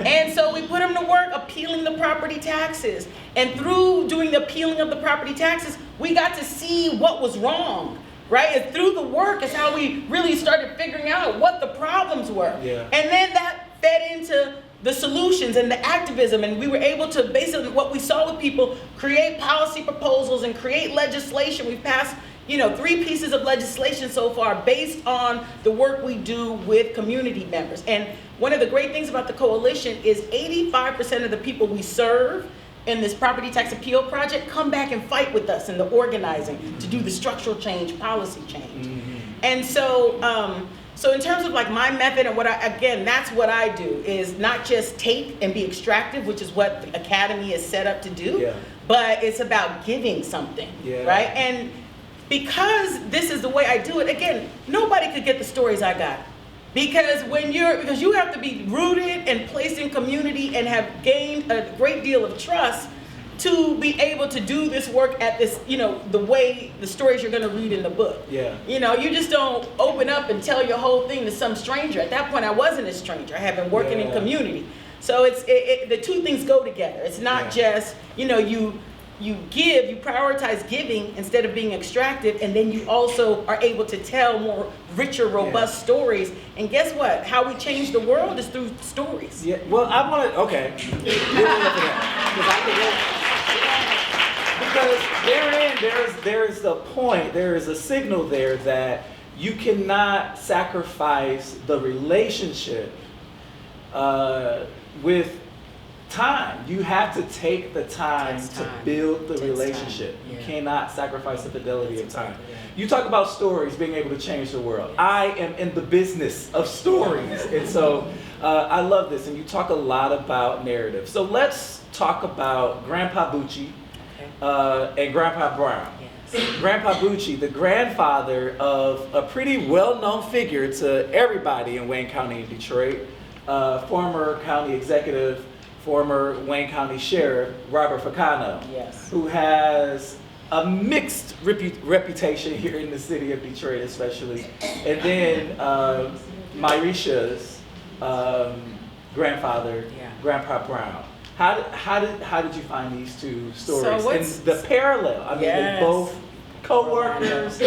And so we put them to work appealing the property taxes. And through doing the appealing of the property taxes, we got to see what was wrong, right? And through the work is how we really started figuring out what the problems were. Yeah. And then that fed into the solutions and the activism, and we were able to, based on what we saw with people, create policy proposals and create legislation. We've passed 3 pieces of legislation so far based on the work we do with community members. And one of the great things about the coalition is 85% of the people we serve in this property tax appeal project come back and fight with us in the organizing to do the structural change, policy change. Mm-hmm. And so, so in terms of like my method and that's what I do, is not just take and be extractive, which is what the Academy is set up to do, but it's about giving something, right? And because this is the way I do it, again, nobody could get the stories I got. Because you have to be rooted and placed in community and have gained a great deal of trust to be able to do this work at this, the way the stories you're going to read in the book. Yeah. You just don't open up and tell your whole thing to some stranger. At that point, I wasn't a stranger. I had been working in community. So the 2 things go together. It's not just, you prioritize giving instead of being extractive, and then you also are able to tell more richer, robust stories. And guess what? How we change the world is through stories. Yeah. Well, I want to. Okay. Because there is a point. There is a signal there that you cannot sacrifice the relationship with time. You have to take the time to build the relationship. Yeah. You cannot sacrifice the fidelity of time. Yeah. You talk about stories being able to change the world. I am in the business of stories. And so I love this. And you talk a lot about narrative. So let's talk about Grandpa Bucci and Grandpa Brown. Yes. Grandpa Bucci, the grandfather of a pretty well-known figure to everybody in Wayne County and Detroit, former county executive, former Wayne County Sheriff, Robert Ficano, who has a mixed reputation here in the city of Detroit especially. And then Myrisha's grandfather, Grandpa Brown. How did you find these 2 stories? And the parallel, I mean, they're both co-workers,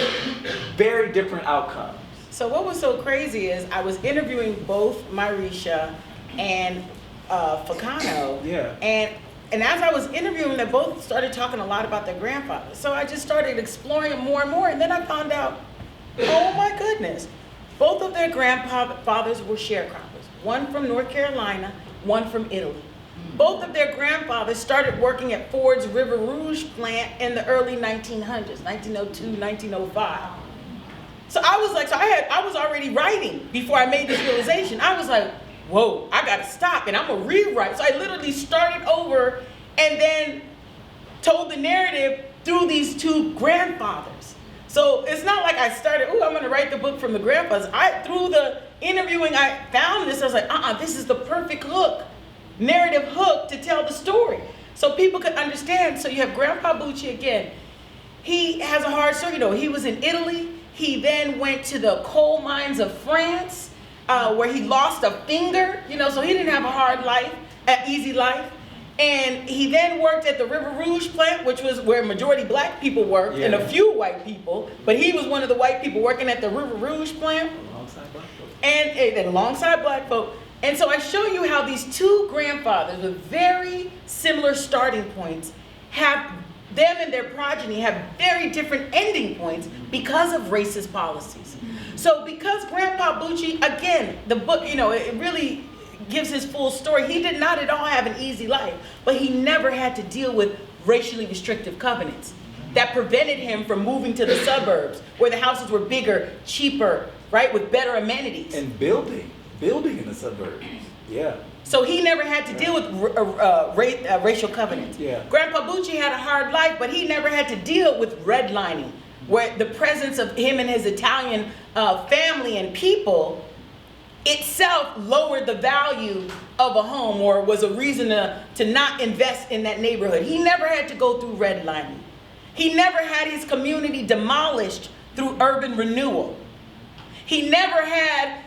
very different outcomes. So what was so crazy is I was interviewing both Myrisha and Ficano, and as I was interviewing, they both started talking a lot about their grandfathers. So I just started exploring them more and more, and then I found out, oh my goodness, both of their grandfathers were sharecroppers. One from North Carolina, one from Italy. Both of their grandfathers started working at Ford's River Rouge plant in the early 1900s, 1902, 1905. So I was like, I was already writing before I made this realization. I was like, whoa, I gotta stop and I'm gonna rewrite. So I literally started over and then told the narrative through these 2 grandfathers. So it's not like I started, I'm gonna write the book from the grandfathers. Through the interviewing, I found this, I was like, this is the perfect hook. narrative hook to tell the story so people could understand. So you have Grandpa Bucci again. He has a hard story. He was in Italy. He then went to the coal mines of France, where he lost a finger, so he didn't have a hard life, an easy life. And he then worked at the River Rouge plant, which was where majority black people worked, and a few white people. But he was one of the white people working at the River Rouge plant. Alongside black folks. And alongside black folk. And so I show you how these two grandfathers with very similar starting points have them and their progeny have very different ending points because of racist policies. So because Grandpa Bucci, again, the book, it really gives his full story. He did not at all have an easy life, but he never had to deal with racially restrictive covenants that prevented him from moving to the suburbs where the houses were bigger, cheaper, right, with better amenities. And building in the suburbs. Yeah. So he never had to deal with racial covenants. Yeah. Grandpa Bucci had a hard life, but he never had to deal with redlining, where the presence of him and his Italian family and people itself lowered the value of a home or was a reason to not invest in that neighborhood. He never had to go through redlining. He never had his community demolished through urban renewal. He never had,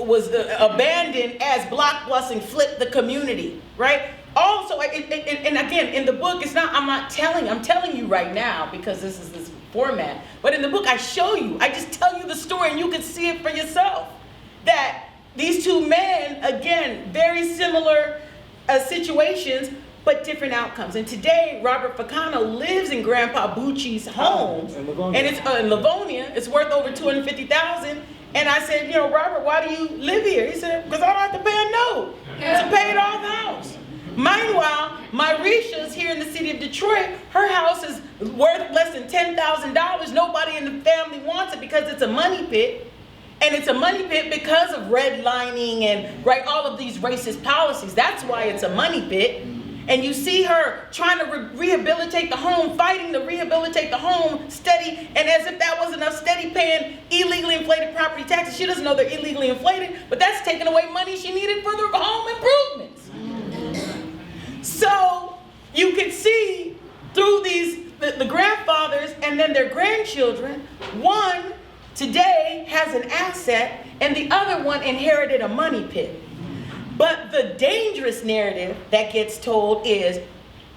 was abandoned as block busing flipped the community, right? Also, and again, in the book, I'm telling you right now because this is this format, but in the book I just tell you the story and you can see it for yourself. That these two men, again, very similar situations, but different outcomes. And today, Robert Facano lives in Grandpa Bucci's home, and it's in Livonia. It's worth over $250,000. And I said, Robert, why do you live here? He said, because I don't have to pay a note. It's a paid-off house. Meanwhile, Marisha's here in the city of Detroit. Her house is worth less than $10,000. Nobody in the family wants it because it's a money pit. And it's a money pit because of redlining and all of these racist policies. That's why it's a money pit. And you see her trying to rehabilitate the home, fighting to rehabilitate the home, steady, and as if that wasn't enough, steady paying illegally inflated property taxes. She doesn't know they're illegally inflated, but that's taking away money she needed for the home improvements. So you can see through the grandfathers and then their grandchildren, one today has an asset and the other one inherited a money pit. But the dangerous narrative that gets told is,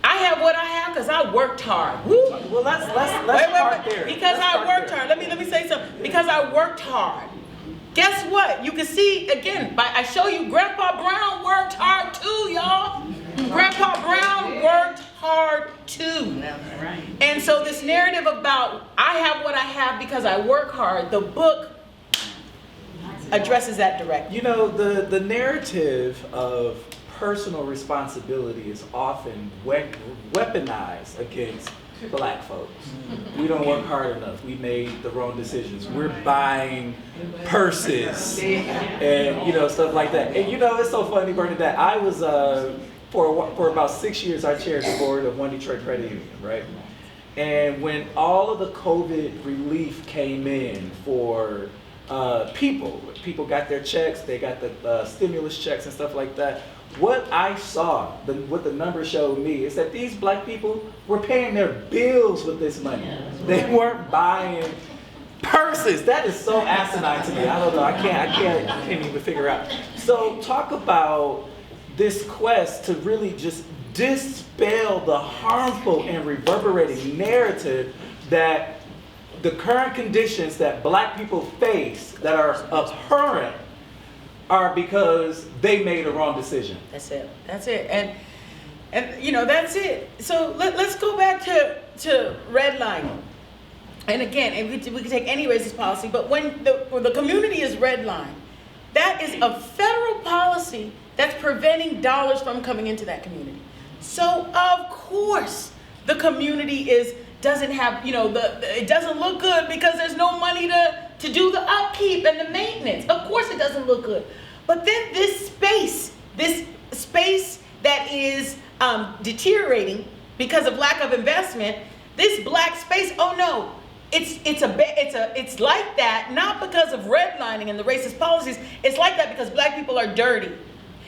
I have what I have because I worked hard. Woo. Well, let's start there. Because I worked hard. Let me say something. Because I worked hard. Guess what? You can see, again, I show you Grandpa Brown worked hard too, y'all. Grandpa Brown worked hard too. And so this narrative about, I have what I have because I work hard, the book addresses that directly. The narrative of personal responsibility is often weaponized against black folks. We don't work hard enough. We made the wrong decisions. We're buying purses and stuff like that. And it's so funny, Bernadette. I was for about 6 years I chaired the board of One Detroit Credit Union, right? And when all of the COVID relief came in for people got their checks, they got the stimulus checks and stuff like that. What I saw, what the numbers showed me, is that these black people were paying their bills with this money. They weren't buying purses. That is so asinine to me. I don't know. I can't even figure out. So talk about this quest to really just dispel the harmful and reverberating narrative that the current conditions that black people face that are abhorrent are because they made a wrong decision. That's it. And that's it. So let's go back to redlining. And again, we can take any racist policy, but when the community is redlined, that is a federal policy that's preventing dollars from coming into that community. So of course the community doesn't have, it doesn't look good because there's no money to do the upkeep and the maintenance. Of course it doesn't look good. But then this space that is deteriorating because of lack of investment, this black space, oh no, it's like that, not because of redlining and the racist policies, it's like that because black people are dirty.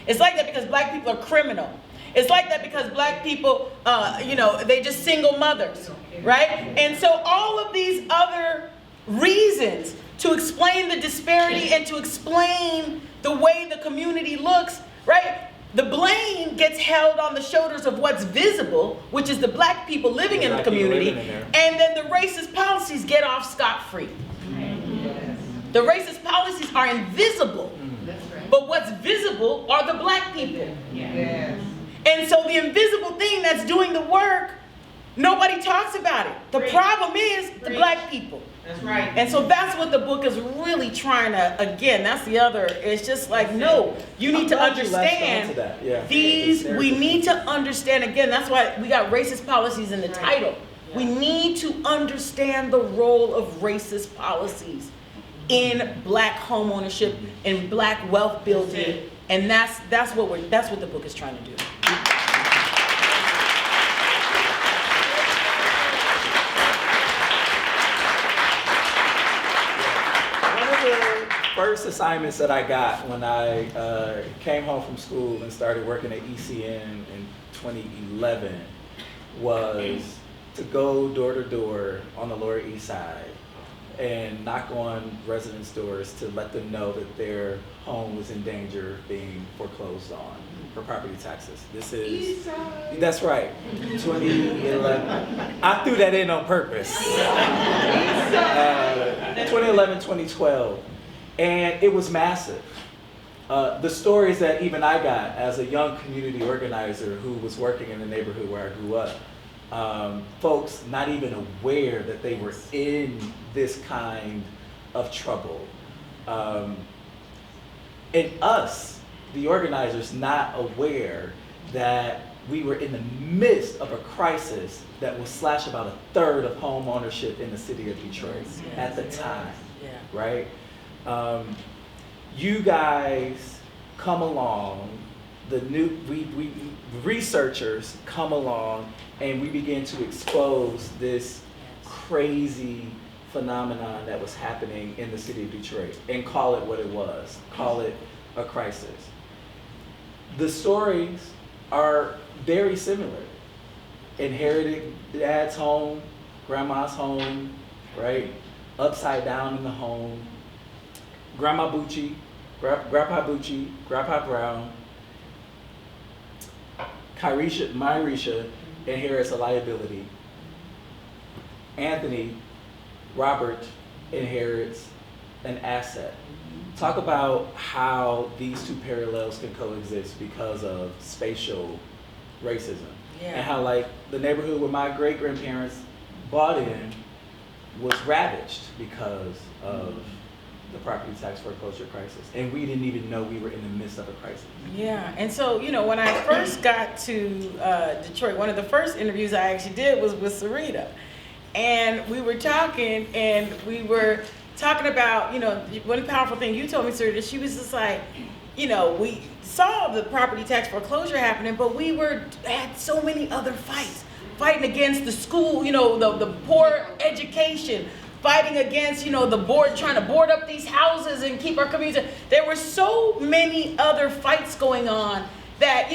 It's like that because black people are criminal. It's like that because black people, they just single mothers, right? And so all of these other reasons to explain the disparity and to explain the way the community looks, right? The blame gets held on the shoulders of what's visible, which is the black people living in the community, and then the racist policies get off scot-free. The racist policies are invisible, but what's visible are the black people. And so the invisible thing that's doing the work, nobody talks about it. The problem is the black people. That's right. And so that's what the book is really trying to, again, that's the other, it's just like, no, you need to understand these, we need to understand, again, that's why we got racist policies in the title. We need to understand the role of racist policies in black homeownership, in black wealth building, and that's what the book is trying to do. First assignments that I got when I came home from school and started working at ECN in 2011 was to go door to door on the Lower East Side and knock on residents' doors to let them know that their home was in danger of being foreclosed on for property taxes. This is, that's right, 2011. I threw that in on purpose. 2011, 2012. And it was massive. The stories that even I got as a young community organizer who was working in the neighborhood where I grew up, folks not even aware that they were in this kind of trouble. And us, the organizers, not aware that we were in the midst of a crisis that will slash about a third of home ownership in the city of Detroit at the time, right? You guys come along, we researchers come along, and we begin to expose this crazy phenomenon that was happening in the city of Detroit and call it what it was, call it a crisis. The stories are very similar. Inherited dad's home, grandma's home, right? Upside down in the home. Grandma Bucci, Grandpa Bucci, Grandpa Brown, Myrisha inherits a liability. Anthony, Robert inherits an asset. Talk about how these two parallels can coexist because of spatial racism. And how like the neighborhood where my great-grandparents bought in was ravaged because of the property tax foreclosure crisis, and we didn't even know we were in the midst of a crisis. Yeah, and so, when I first got to Detroit, one of the first interviews I actually did was with Sarita, and we were talking about, one powerful thing you told me, Sarita, she was just like, we saw the property tax foreclosure happening, but we had so many other fighting against the school, the poor education, fighting against, the board trying to board up these houses and keep our community. There were so many other fights going on that,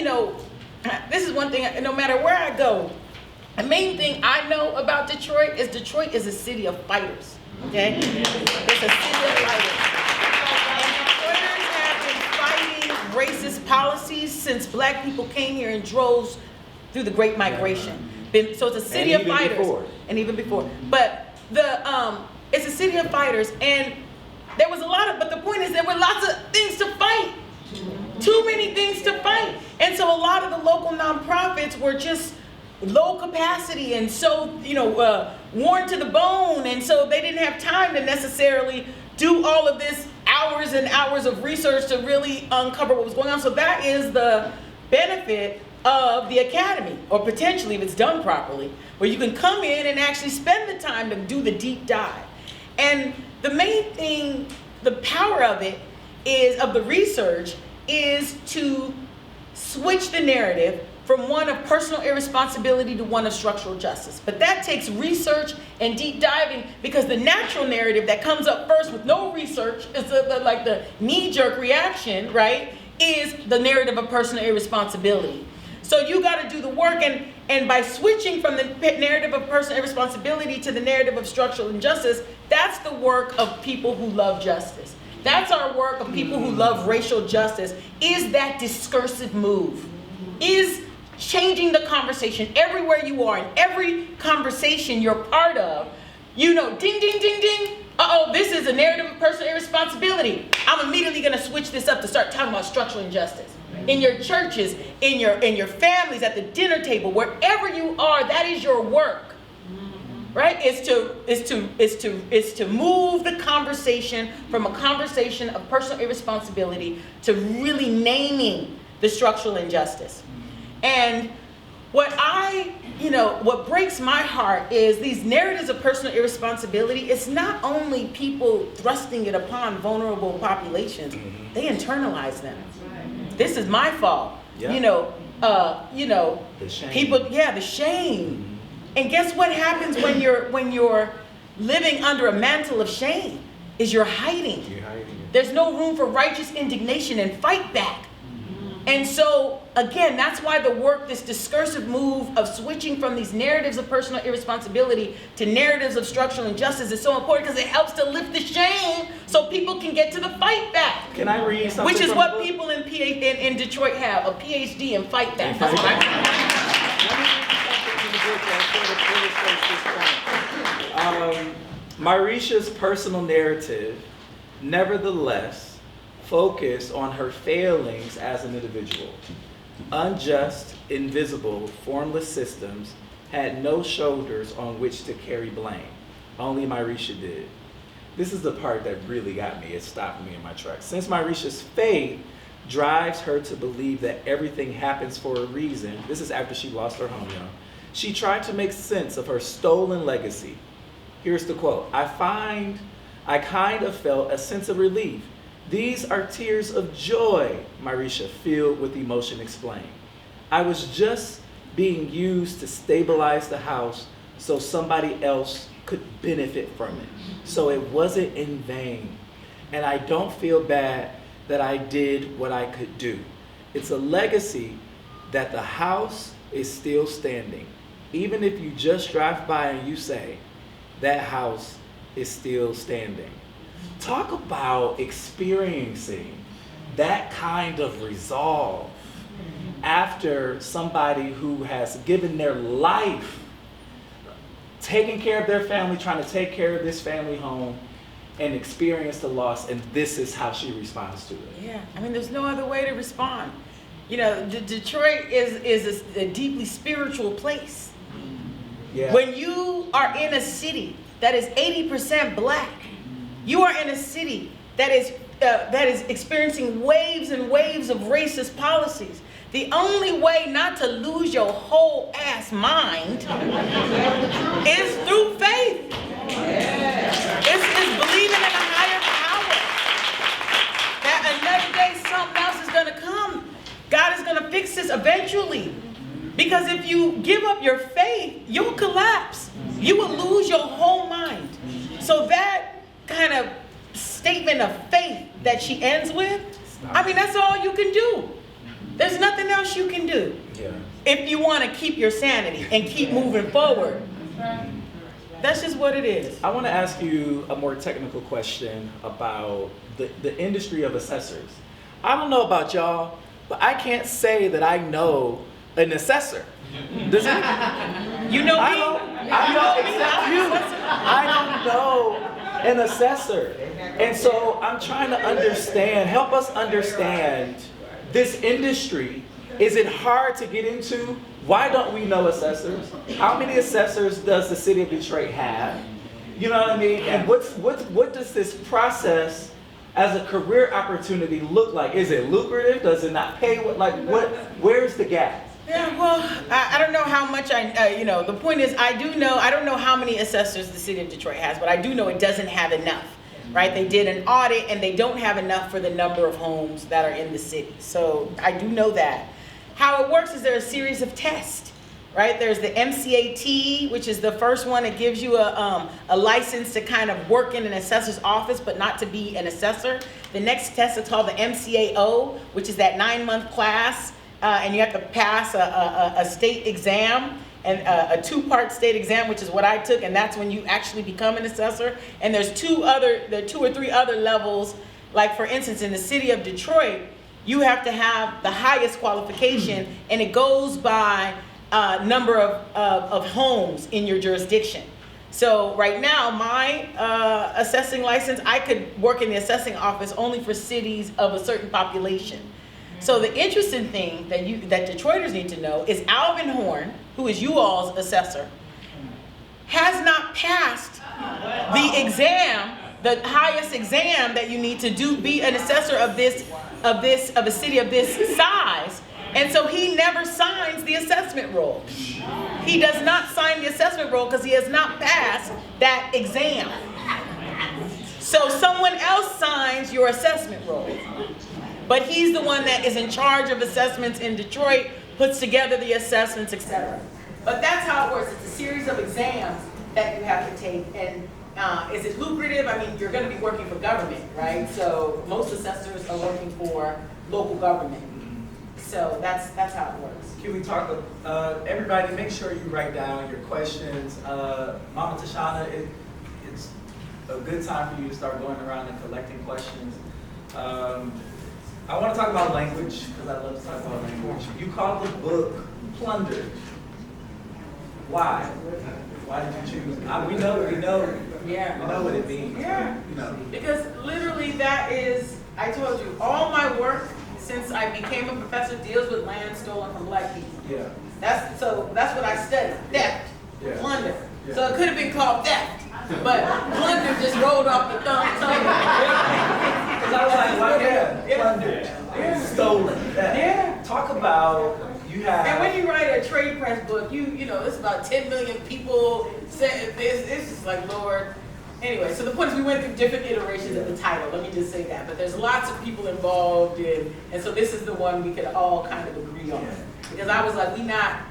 this is one thing, no matter where I go, the main thing I know about Detroit is a city of fighters, okay? It's a city of fighters. And Detroiters have been fighting racist policies since black people came here in droves through the Great Migration. So it's a city of fighters. And even before. But it's a city of fighters, and there was but the point is there were lots of things to fight. Too many things to fight. And so a lot of the local nonprofits were just low capacity and so, worn to the bone, and so they didn't have time to necessarily do all of this hours and hours of research to really uncover what was going on. So that is the benefit of the academy, or potentially if it's done properly, where you can come in and actually spend the time to do the deep dive. And the main thing, the power of it of the research is to switch the narrative from one of personal irresponsibility to one of structural justice. But that takes research and deep diving, because the natural narrative that comes up first with no research is like the knee-jerk reaction, right, is the narrative of personal irresponsibility. So you got to do the work, and by switching from the narrative of personal irresponsibility to the narrative of structural injustice, that's the work of people who love justice. That's our work of people who love racial justice, is that discursive move, is changing the conversation everywhere you are, in every conversation you're part of. You know, ding, ding, ding, ding. Uh-oh, this is a narrative of personal irresponsibility. I'm immediately going to switch this up to start talking about structural injustice. In your churches, in your families, at the dinner table, wherever you are, that is your work, right? Is to move the conversation from a conversation of personal irresponsibility to really naming the structural injustice. And what breaks my heart is these narratives of personal irresponsibility. It's not only people thrusting it upon vulnerable populations; they internalize them. This is my fault. Yeah. The shame. People, the shame. And guess what happens when you're living under a mantle of shame? Is you're hiding. There's no room for righteous indignation and fight back. And so, again, that's why the work, this discursive move of switching from these narratives of personal irresponsibility to narratives of structural injustice is so important, because it helps to lift the shame so people can get to the fight back. Can I read something? Which is what people in Detroit have, a PhD in fight back. That's what I mean. Marisha's personal narrative, nevertheless, focus on her failings as an individual. Unjust, invisible, formless systems had no shoulders on which to carry blame. Only Marisha did. This is the part that really got me. It stopped me in my tracks. Since Marisha's faith drives her to believe that everything happens for a reason, this is after she lost her home, y'all. She tried to make sense of her stolen legacy. Here's the quote: I kind of felt a sense of relief. These are tears of joy, Marisha, filled with emotion, explained. I was just being used to stabilize the house so somebody else could benefit from it. So it wasn't in vain. And I don't feel bad that I did what I could do. It's a legacy that the house is still standing. Even if you just drive by and you say, that house is still standing. Talk about experiencing that kind of resolve after somebody who has given their life, taking care of their family, trying to take care of this family home, and experience the loss, and this is how she responds to it. Yeah, I mean, there's no other way to respond. You know, Detroit is a deeply spiritual place. Yeah. When you are in a city that is 80% black, you are in a city that is experiencing waves and waves of racist policies. The only way not to lose your whole ass mind is through faith. It's believing in a higher power. That another day something else is going to come. God is going to fix this eventually. Because if you give up your faith, you'll collapse. You will lose your whole mind. So that kind of statement of faith that she ends with, I mean, that's all you can do. There's nothing else you can do. Yeah. If you want to keep your sanity and keep moving forward. That's just what it is. I want to ask you a more technical question about the industry of assessors. I don't know about y'all, but I can't say that I know an assessor. Does it? You know me? I don't know an assessor. And so I'm trying to understand, help us understand this industry. Is it hard to get into? Why don't we know assessors? How many assessors does the city of Detroit have? You know what I mean? And what does this process as a career opportunity look like? Is it lucrative? Does it not pay? Where's the gap? Yeah, well, I don't know how much the point is, I don't know how many assessors the city of Detroit has, but I do know it doesn't have enough, right? They did an audit and they don't have enough for the number of homes that are in the city. So I do know that. How it works is there are a series of tests right? There's the MCAT, which is the first one that gives you a license to kind of work in an assessor's office, but not to be an assessor. The next test is called the MCAO, which is that 9-month class, and you have to pass a state exam, and a 2-part state exam, which is what I took, and that's when you actually become an assessor. And there are 2 or 3 other levels. Like for instance, in the city of Detroit, you have to have the highest qualification, and it goes by number of homes in your jurisdiction. So right now, my assessing license, I could work in the assessing office only for cities of a certain population. So the interesting thing that Detroiters need to know is Alvin Horn, who is you all's assessor, has not passed the exam, the highest exam that you need to do, be an assessor of a city of this size. And so he never signs the assessment roll. He does not sign the assessment roll because he has not passed that exam. So someone else signs your assessment roll. But he's the one that is in charge of assessments in Detroit, puts together the assessments, etc. But that's how it works. It's a series of exams that you have to take. And is it lucrative? I mean, you're going to be working for government, right? So most assessors are working for local government. So that's how it works. Can we talk, everybody make sure you write down your questions. Mama Tashana, it's a good time for you to start going around and collecting questions. I want to talk about language, because I love to talk about language. You called the book Plundered. Why? Why did you choose? We know what it means. Yeah. You know. Because literally that is, I told you, all my work since I became a professor deals with land stolen from black people. Yeah. That's what I studied, theft, Yeah. plunder. Yeah. So it could have been called theft, but plunder just rolled off the tongue. Because I was like, why plundered, stolen. Yeah. Talk about, you have. And when you write a trade press book, you know, it's about 10 million people saying this. It's just like, Lord. Anyway, so the point is we went through different iterations of the title. Let me just say that. But there's lots of people involved in, and so this is the one we could all kind of agree on. Because I was like, we not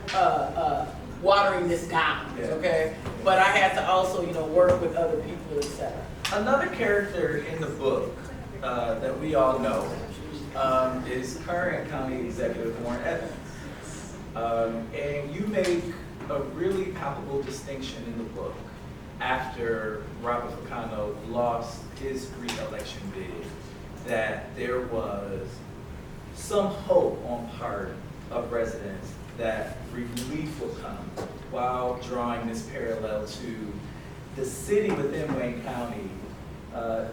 watering this down, okay? But I had to also, you know, work with other people, etc. Another character in the book that we all know is current County Executive Warren Evans. And you make a really palpable distinction in the book after Robert Ficano lost his re-election bid, that there was some hope on part of residents that relief will come while drawing this parallel to the city within Wayne County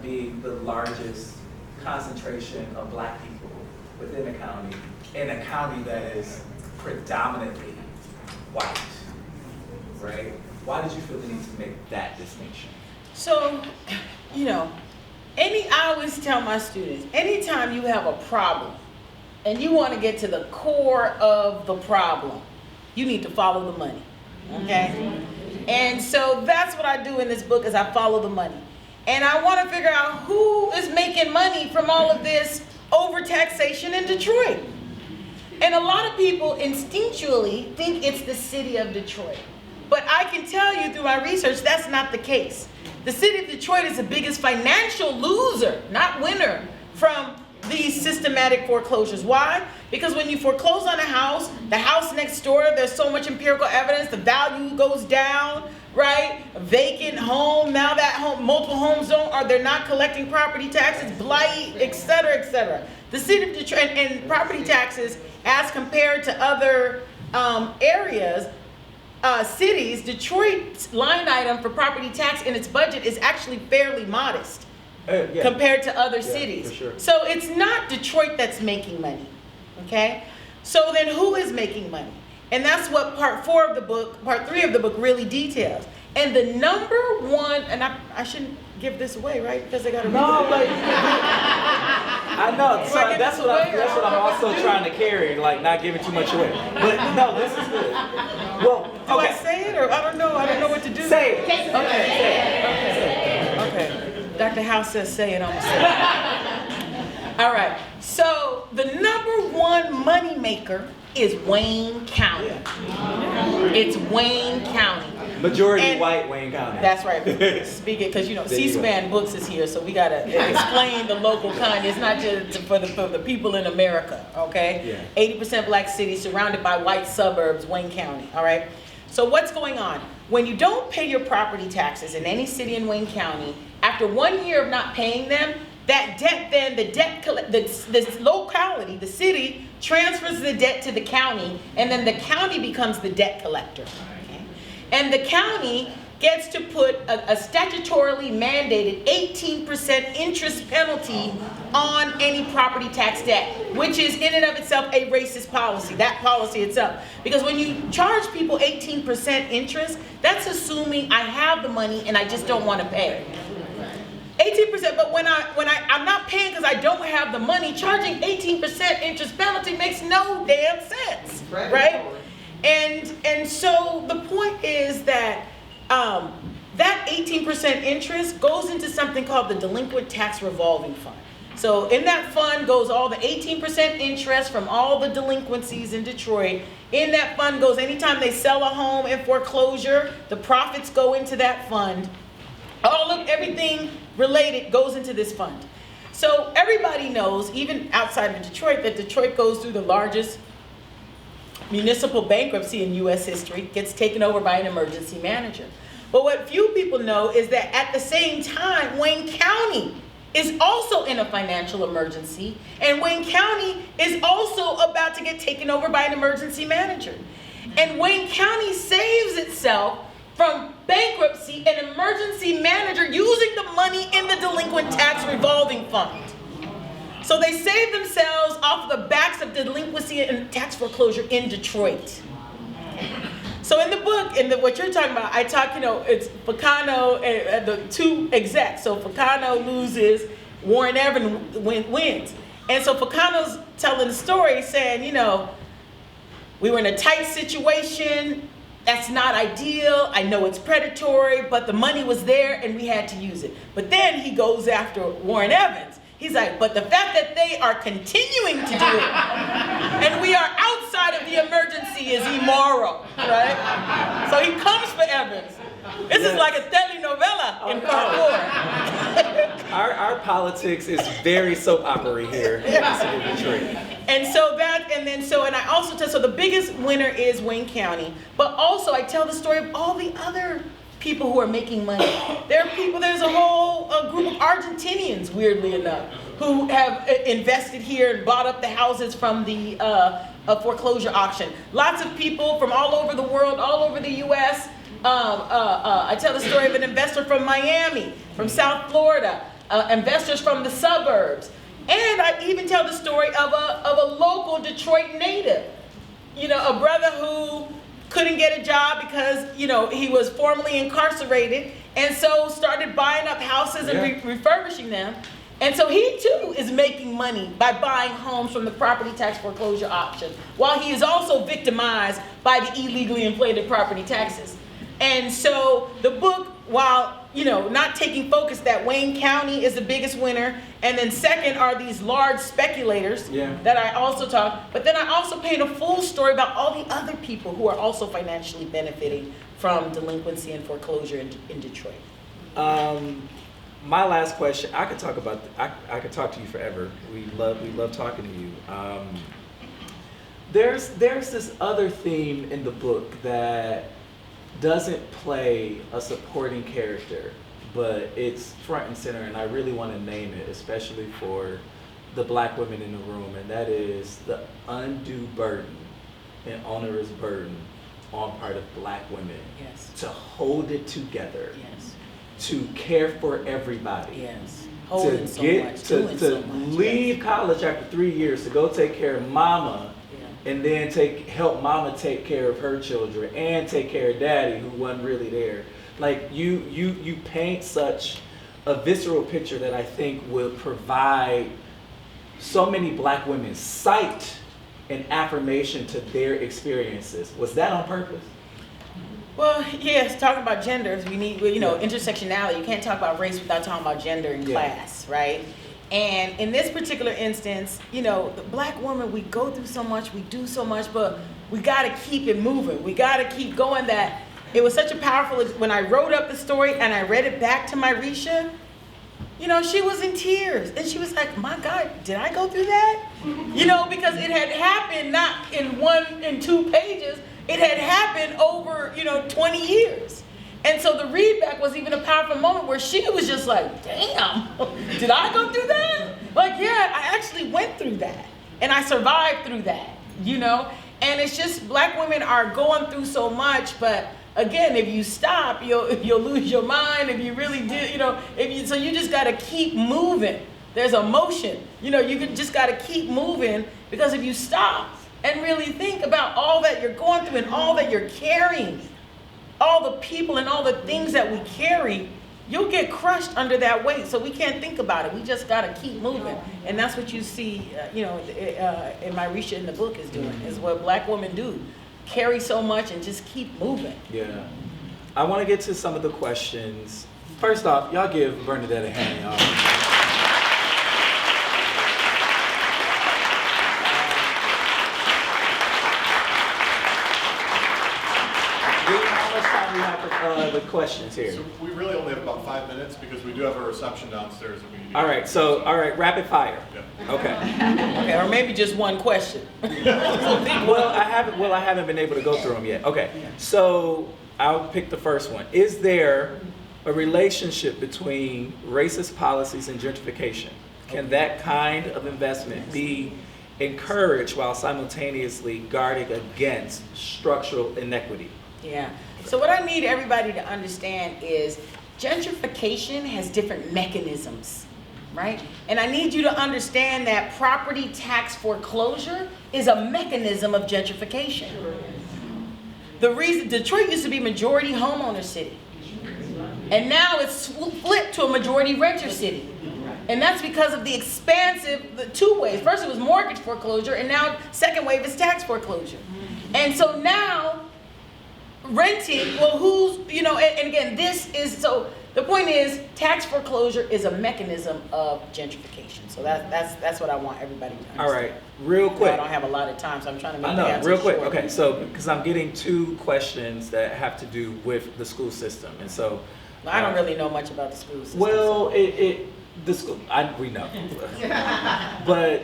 being the largest concentration of black people within the county, in a county that is predominantly white, right? Why did you feel the need to make that distinction? So, you know, I always tell my students, anytime you have a problem and you want to get to the core of the problem, you need to follow the money, okay? And so that's what I do in this book, is I follow the money. And I want to figure out who is making money from all of this overtaxation in Detroit. And a lot of people instinctually think it's the city of Detroit. But I can tell you through my research, that's not the case. The city of Detroit is the biggest financial loser, not winner, from these systematic foreclosures. Why? Because when you foreclose on a house, the house next door, there's so much empirical evidence, the value goes down, right? A vacant home, now that home, multiple homes they're not collecting property taxes, blight, et cetera, The city of Detroit, and property taxes, as compared to other areas, cities, Detroit's line item for property tax in its budget is actually fairly modest compared to other cities. For sure. So it's not Detroit that's making money, okay? So then who is making money? And that's what part 3 of the book really details. And the number one, and I shouldn't give this away, right? Because I got to I know. So that's what I'm also trying to carry, like not giving too much away. But no, this is good. Well, do I say it, or I don't know what to do? Say it. Okay. Dr. House says say it, I'm gonna say it. All right. So the number one money maker is Wayne County. It's Wayne County. Majority And- white Wayne County. That's right. Speak it, because There you go. C-SPAN Books is here, so we gotta explain the local kind. It's not just for the people in America, okay? Yeah. 80% black city surrounded by white suburbs, Wayne County, all right? So what's going on? When you don't pay your property taxes in any city in Wayne County, after 1 year of not paying them, that debt then, the locality, the city, transfers the debt to the county, and then the county becomes the debt collector. Okay? And the county gets to put a statutorily mandated 18% interest penalty on any property tax debt, which is in and of itself a racist policy, that policy itself. Because when you charge people 18% interest, that's assuming I have the money and I just don't want to pay. 18%, but when I'm not paying because I don't have the money, charging 18% interest penalty makes no damn sense, right? And so the point is that that 18% interest goes into something called the Delinquent Tax Revolving Fund. So in that fund goes all the 18% interest from all the delinquencies in Detroit. In that fund goes anytime they sell a home in foreclosure, the profits go into that fund. All of everything related goes into this fund. So everybody knows, even outside of Detroit, that Detroit goes through the largest municipal bankruptcy in U.S. history, gets taken over by an emergency manager. But what few people know is that at the same time, Wayne County is also in a financial emergency, and Wayne County is also about to get taken over by an emergency manager. And Wayne County saves itself from bankruptcy and emergency manager using the money in the Delinquent Tax Revolving Fund. So they save themselves off the backs of delinquency and tax foreclosure in Detroit. So in the book, what you're talking about, I talk, it's Ficano and the two execs. So Ficano loses, Warren Evans wins. And so Ficano's telling the story saying, we were in a tight situation. That's not ideal. I know it's predatory, but the money was there and we had to use it. But then he goes after Warren Evans. He's like, but the fact that they are continuing to do it and we are outside of the emergency is immoral, right? So he comes for Evans. This is like a telenovela in part 4. Our politics is very soap opera here in the city of Detroit. And I also tell, so the biggest winner is Wayne County, but also I tell the story of all the other people who are making money. There's a whole group of Argentinians, weirdly enough, who have invested here and bought up the houses from the foreclosure auction. Lots of people from all over the world, all over the U.S. I tell the story of an investor from Miami, from South Florida, investors from the suburbs. And I even tell the story of a local Detroit native, a brother who couldn't get a job because, he was formerly incarcerated, and so started buying up houses and refurbishing them. And so he too is making money by buying homes from the property tax foreclosure auction, while he is also victimized by the illegally inflated property taxes. And so the book, while not taking focus that Wayne County is the biggest winner, and then second are these large speculators that I also talk, but then I also paint a full story about all the other people who are also financially benefiting from delinquency and foreclosure in Detroit. My last question, I could talk to you forever. We love talking to you. There's this other theme in the book that doesn't play a supporting character, but it's front and center, and I really want to name it, especially for the black women in the room, and that is the undue burden and onerous burden on part of black women to hold it together, to care for everybody, Holding so much, doing so much, leave college after 3 years to go take care of mama, and then help mama take care of her children and take care of daddy who wasn't really there. Like you paint such a visceral picture that I think will provide so many black women sight and affirmation to their experiences. Was that on purpose? Well, yes, talking about genders, we need, intersectionality. You can't talk about race without talking about gender and class, right? And in this particular instance, the black woman, we go through so much, we do so much, but we got to keep it moving. We got to keep going. That it was such a powerful, when I wrote up the story and I read it back to Myrisha, you know, she was in tears. And she was like, my God, did I go through that? You know, because it had happened not in 2 pages. It had happened over, 20 years. And so the read back was even a powerful moment where she was just like, damn, did I go through that? Like, yeah, I actually went through that. And I survived through that, And it's just, Black women are going through so much, but again, if you stop, you'll lose your mind. If you really do, so you just got to keep moving. There's emotion, you just got to keep moving, because if you stop and really think about all that you're going through and all that you're carrying, all the people and all the things that we carry, you'll get crushed under that weight. So we can't think about it. We just got to keep moving. And that's what you see, in Myrisha in the book is doing, is what Black women do. Carry so much and just keep moving. Yeah. I want to get to some of the questions. First off, y'all give Bernadette a hand, y'all. How much time do we have for the questions here? So we really only have about 5 minutes because we do have a reception downstairs that we need to All right, rapid fire. Yeah. Okay. Okay, or maybe just one question. Well, I haven't been able to go through them yet. Okay, so I'll pick the first one. Is there a relationship between racist policies and gentrification? Can that kind of investment be encouraged while simultaneously guarding against structural inequity? Yeah. So what I need everybody to understand is gentrification has different mechanisms, right? And I need you to understand that property tax foreclosure is a mechanism of gentrification. The reason Detroit used to be majority homeowner city, and now it's flipped to a majority renter city. And that's because of the the 2 ways. First it was mortgage foreclosure, and now second wave is tax foreclosure. And so now renting, well, and again, so the point is, tax foreclosure is a mechanism of gentrification. So that's what I want everybody to understand. All right, real quick. I don't have a lot of time, so I'm trying to make I the know, answer real quick. short. Okay, so because I'm getting 2 questions that have to do with the school system, and so Well, I don't really know much about the school system. well, the school, we know, but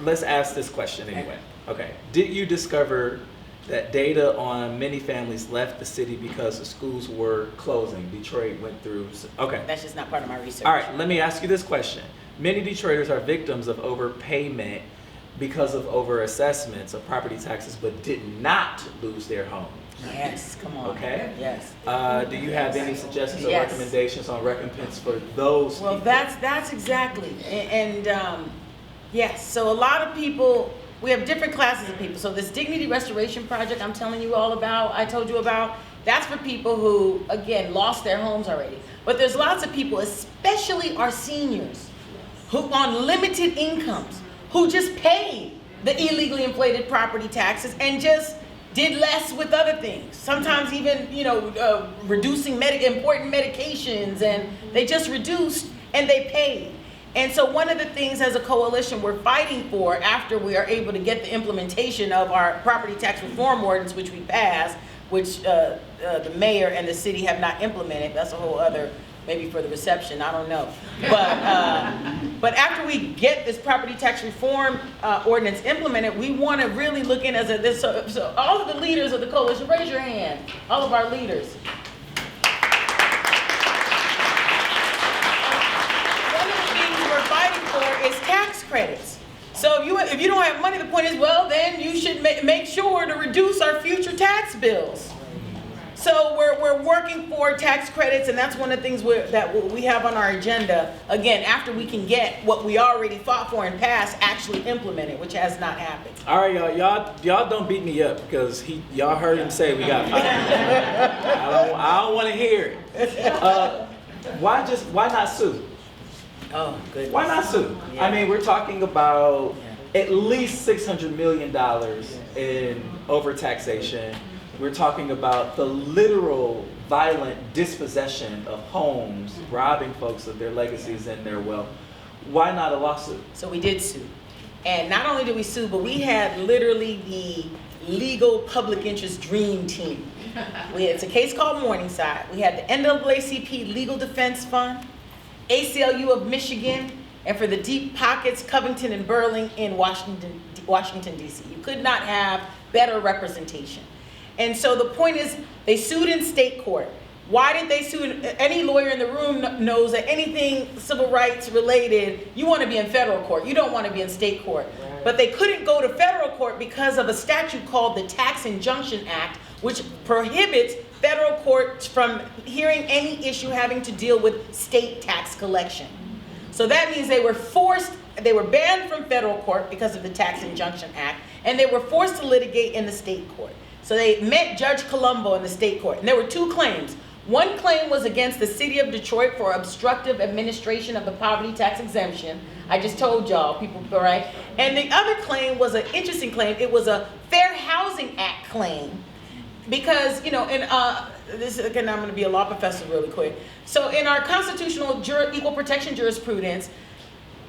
let's ask this question anyway. Okay, did you discover that data on many families left the city because the schools were closing? Detroit went through. Okay. That's just not part of my research. All right, let me ask you this question. Many Detroiters are victims of overpayment because of overassessments of property taxes, but did not lose their homes. Yes, come on. Okay. Yes. Do you have any suggestions or Yes. recommendations on recompense for those Well, people? that's exactly. Yes, so a lot of people, we have different classes of people. So this Dignity Restoration Project I'm telling you all about, I told you about, that's for people who, again, lost their homes already. But there's lots of people, especially our seniors, who on limited incomes, who just paid the illegally inflated property taxes and just did less with other things. Sometimes even, reducing important medications, and they just reduced and they paid. And so one of the things as a coalition we're fighting for, after we are able to get the implementation of our property tax reform ordinance, which we passed, which the mayor and the city have not implemented, that's a whole other, maybe for the reception, I don't know. But after we get this property tax reform ordinance implemented, we want to really look in as this. So all of the leaders of the coalition, raise your hand. All of our leaders. One of the things we're fighting for is tax credits. So if you don't have money, the point is, well, then you should make sure to reduce our future tax bills. So we're working for tax credits, and that's one of the things that we have on our agenda, again, after we can get what we already fought for and passed actually implemented, which has not happened. All right, y'all don't beat me up, because y'all heard him say we got 5 minutes. I don't want to hear it. Why not sue? Oh, goodness. Why not sue? Yeah. I mean, we're talking about at least $600 million in overtaxation. We're talking about the literal violent dispossession of homes, robbing folks of their legacies and their wealth. Why not a lawsuit? So we did sue. And not only did we sue, but we had literally the legal public interest dream team. It's a case called Morningside. We had the NAACP Legal Defense Fund, ACLU of Michigan, and for the deep pockets, Covington and Burling in Washington, D.C. You could not have better representation. And so the point is, they sued in state court. Why did they sue? Any lawyer in the room knows that anything civil rights related, you want to be in federal court. You don't want to be in state court. Right. But they couldn't go to federal court because of a statute called the Tax Injunction Act, which prohibits federal courts from hearing any issue having to deal with state tax collection. So that means they were banned from federal court because of the Tax Injunction Act, and they were forced to litigate in the state court. So they met Judge Colombo in the state court, and there were two claims. One claim was against the city of Detroit for obstructive administration of the poverty tax exemption. I just told y'all, people, right? And the other claim was an interesting claim. It was a Fair Housing Act claim. Because, you know, this again, I'm going to be a law professor really quick. So in our constitutional equal protection jurisprudence,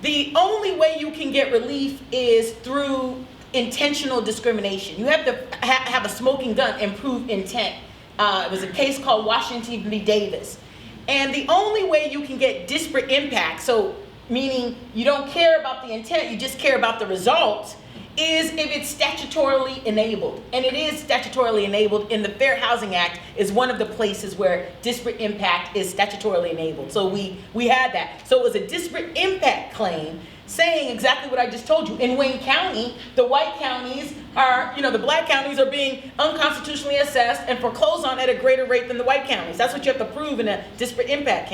the only way you can get relief is through intentional discrimination. You have to have a smoking gun and prove intent. It was a case called Washington v. Davis. And the only way you can get disparate impact, so meaning you don't care about the intent, you just care about the results, is if it's statutorily enabled. And it is statutorily enabled in the Fair Housing Act is one of the places where disparate impact is statutorily enabled. So we had that. So it was a disparate impact claim saying exactly what I just told you. In Wayne County, the white counties are, you know, the black counties are being unconstitutionally assessed and foreclosed on at a greater rate than the white counties. That's what you have to prove in a disparate impact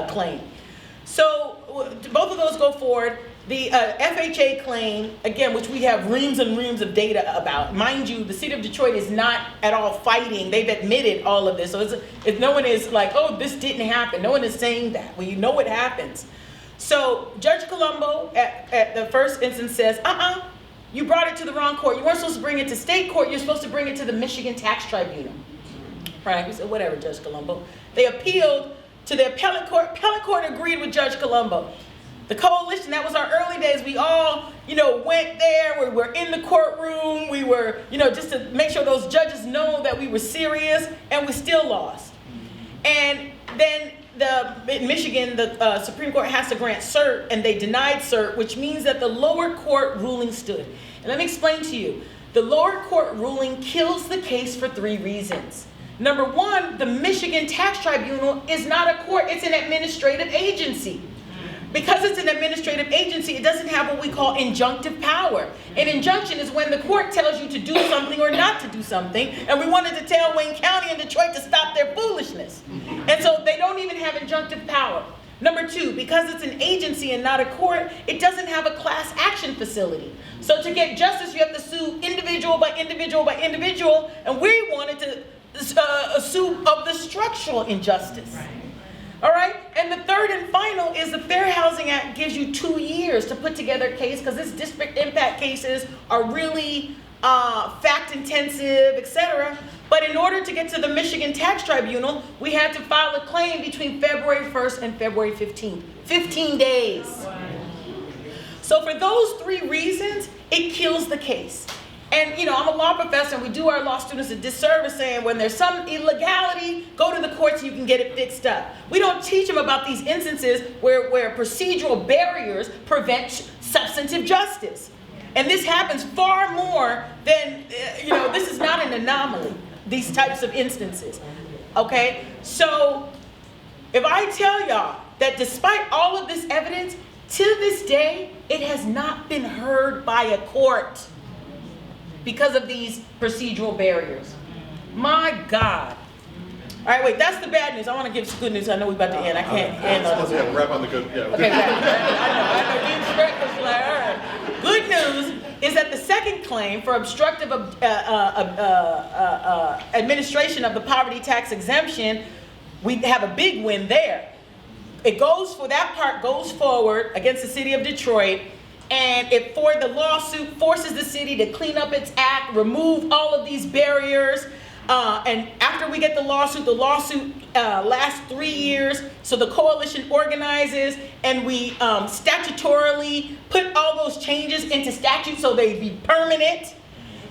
claim. So both of those go forward. The FHA claim, again, which we have reams and reams of data about. Mind you, the city of Detroit is not at all fighting. They've admitted all of this. So if no one is like, oh, this didn't happen. No one is saying that. Well, you know what happens. So Judge Colombo at the first instance says, you brought it to the wrong court. You weren't supposed to bring it to state court. You're supposed to bring it to the Michigan Tax Tribunal. Right? We said, whatever, Judge Colombo. They appealed to the appellate court. Appellate court agreed with Judge Colombo. The coalition, that was our early days. We all, you know, went there. We were in the courtroom. We were, you know, just to make sure those judges know that we were serious, and we still lost. And then in Michigan, the Supreme Court has to grant cert, and they denied cert, which means that the lower court ruling stood. And let me explain to you. The lower court ruling kills the case for 3 reasons. Number one, the Michigan Tax Tribunal is not a court. It's an administrative agency. Because it's an administrative agency, it doesn't have what we call injunctive power. An injunction is when the court tells you to do something or not to do something, and we wanted to tell Wayne County and Detroit to stop their foolishness. And so they don't even have injunctive power. Number 2, because it's an agency and not a court, it doesn't have a class action facility. So to get justice, you have to sue individual by individual by individual, and we wanted to sue of the structural injustice. Right. All right, and the third and final is the Fair Housing Act gives you 2 years to put together a case because these disparate impact cases are really fact intensive, etc. But in order to get to the Michigan Tax Tribunal, we had to file a claim between February 1st and February 15th, 15 days. So for those 3 reasons, it kills the case. And, you know, I'm a law professor, and we do our law students a disservice saying when there's some illegality, go to the courts, you can get it fixed up. We don't teach them about these instances where procedural barriers prevent substantive justice. And this happens far more than, you know, this is not an anomaly, these types of instances. Okay? So if I tell y'all that despite all of this evidence, to this day, it has not been heard by a court. Because of these procedural barriers. My God. All right, wait, that's the bad news. I want to give some good news. I know we're about to end. I can't end on this. Wrap on the good, yeah. Okay, I know. Good news is that the second claim for obstructive administration of the poverty tax exemption, we have a big win there. That part goes forward against the city of Detroit. And it for the lawsuit forces the city to clean up its act, remove all of these barriers. And after we get the lawsuit lasts 3 years. So the coalition organizes, and we statutorily put all those changes into statute so they be permanent.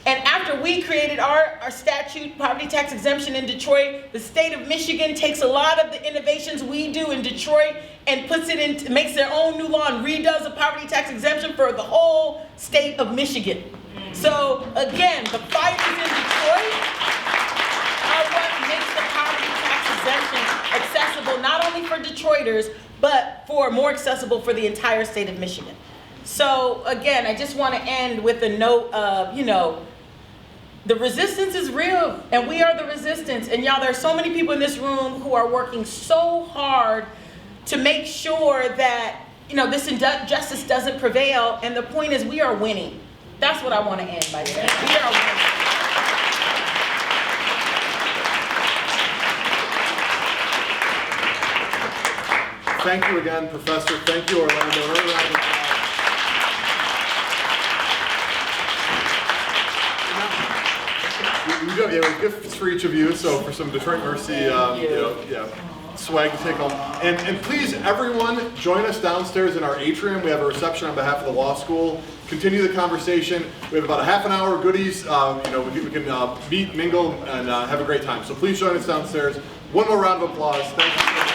And after we created our statute, property tax exemption in Detroit, the state of Michigan takes a lot of the innovations we do in Detroit and puts it in, makes their own new law and redoes the property tax exemption for the whole state of Michigan. So again, the fighters in Detroit are what makes the property tax exemption accessible not only for Detroiters, but more accessible for the entire state of Michigan. So again, I just want to end with a note of, the resistance is real, and we are the resistance. And y'all, there are so many people in this room who are working so hard to make sure that, this injustice doesn't prevail. And the point is, we are winning. That's what I want to end by saying. We are winning. Thank you again, Professor. Thank you, Orlando. Another round of applause. We have gifts for each of you. So for some Detroit Mercy, swag to take home. And please, everyone, join us downstairs in our atrium. We have a reception on behalf of the law school. Continue the conversation. We have about a half an hour of goodies. We can meet, mingle, and have a great time. So please join us downstairs. One more round of applause. Thank you.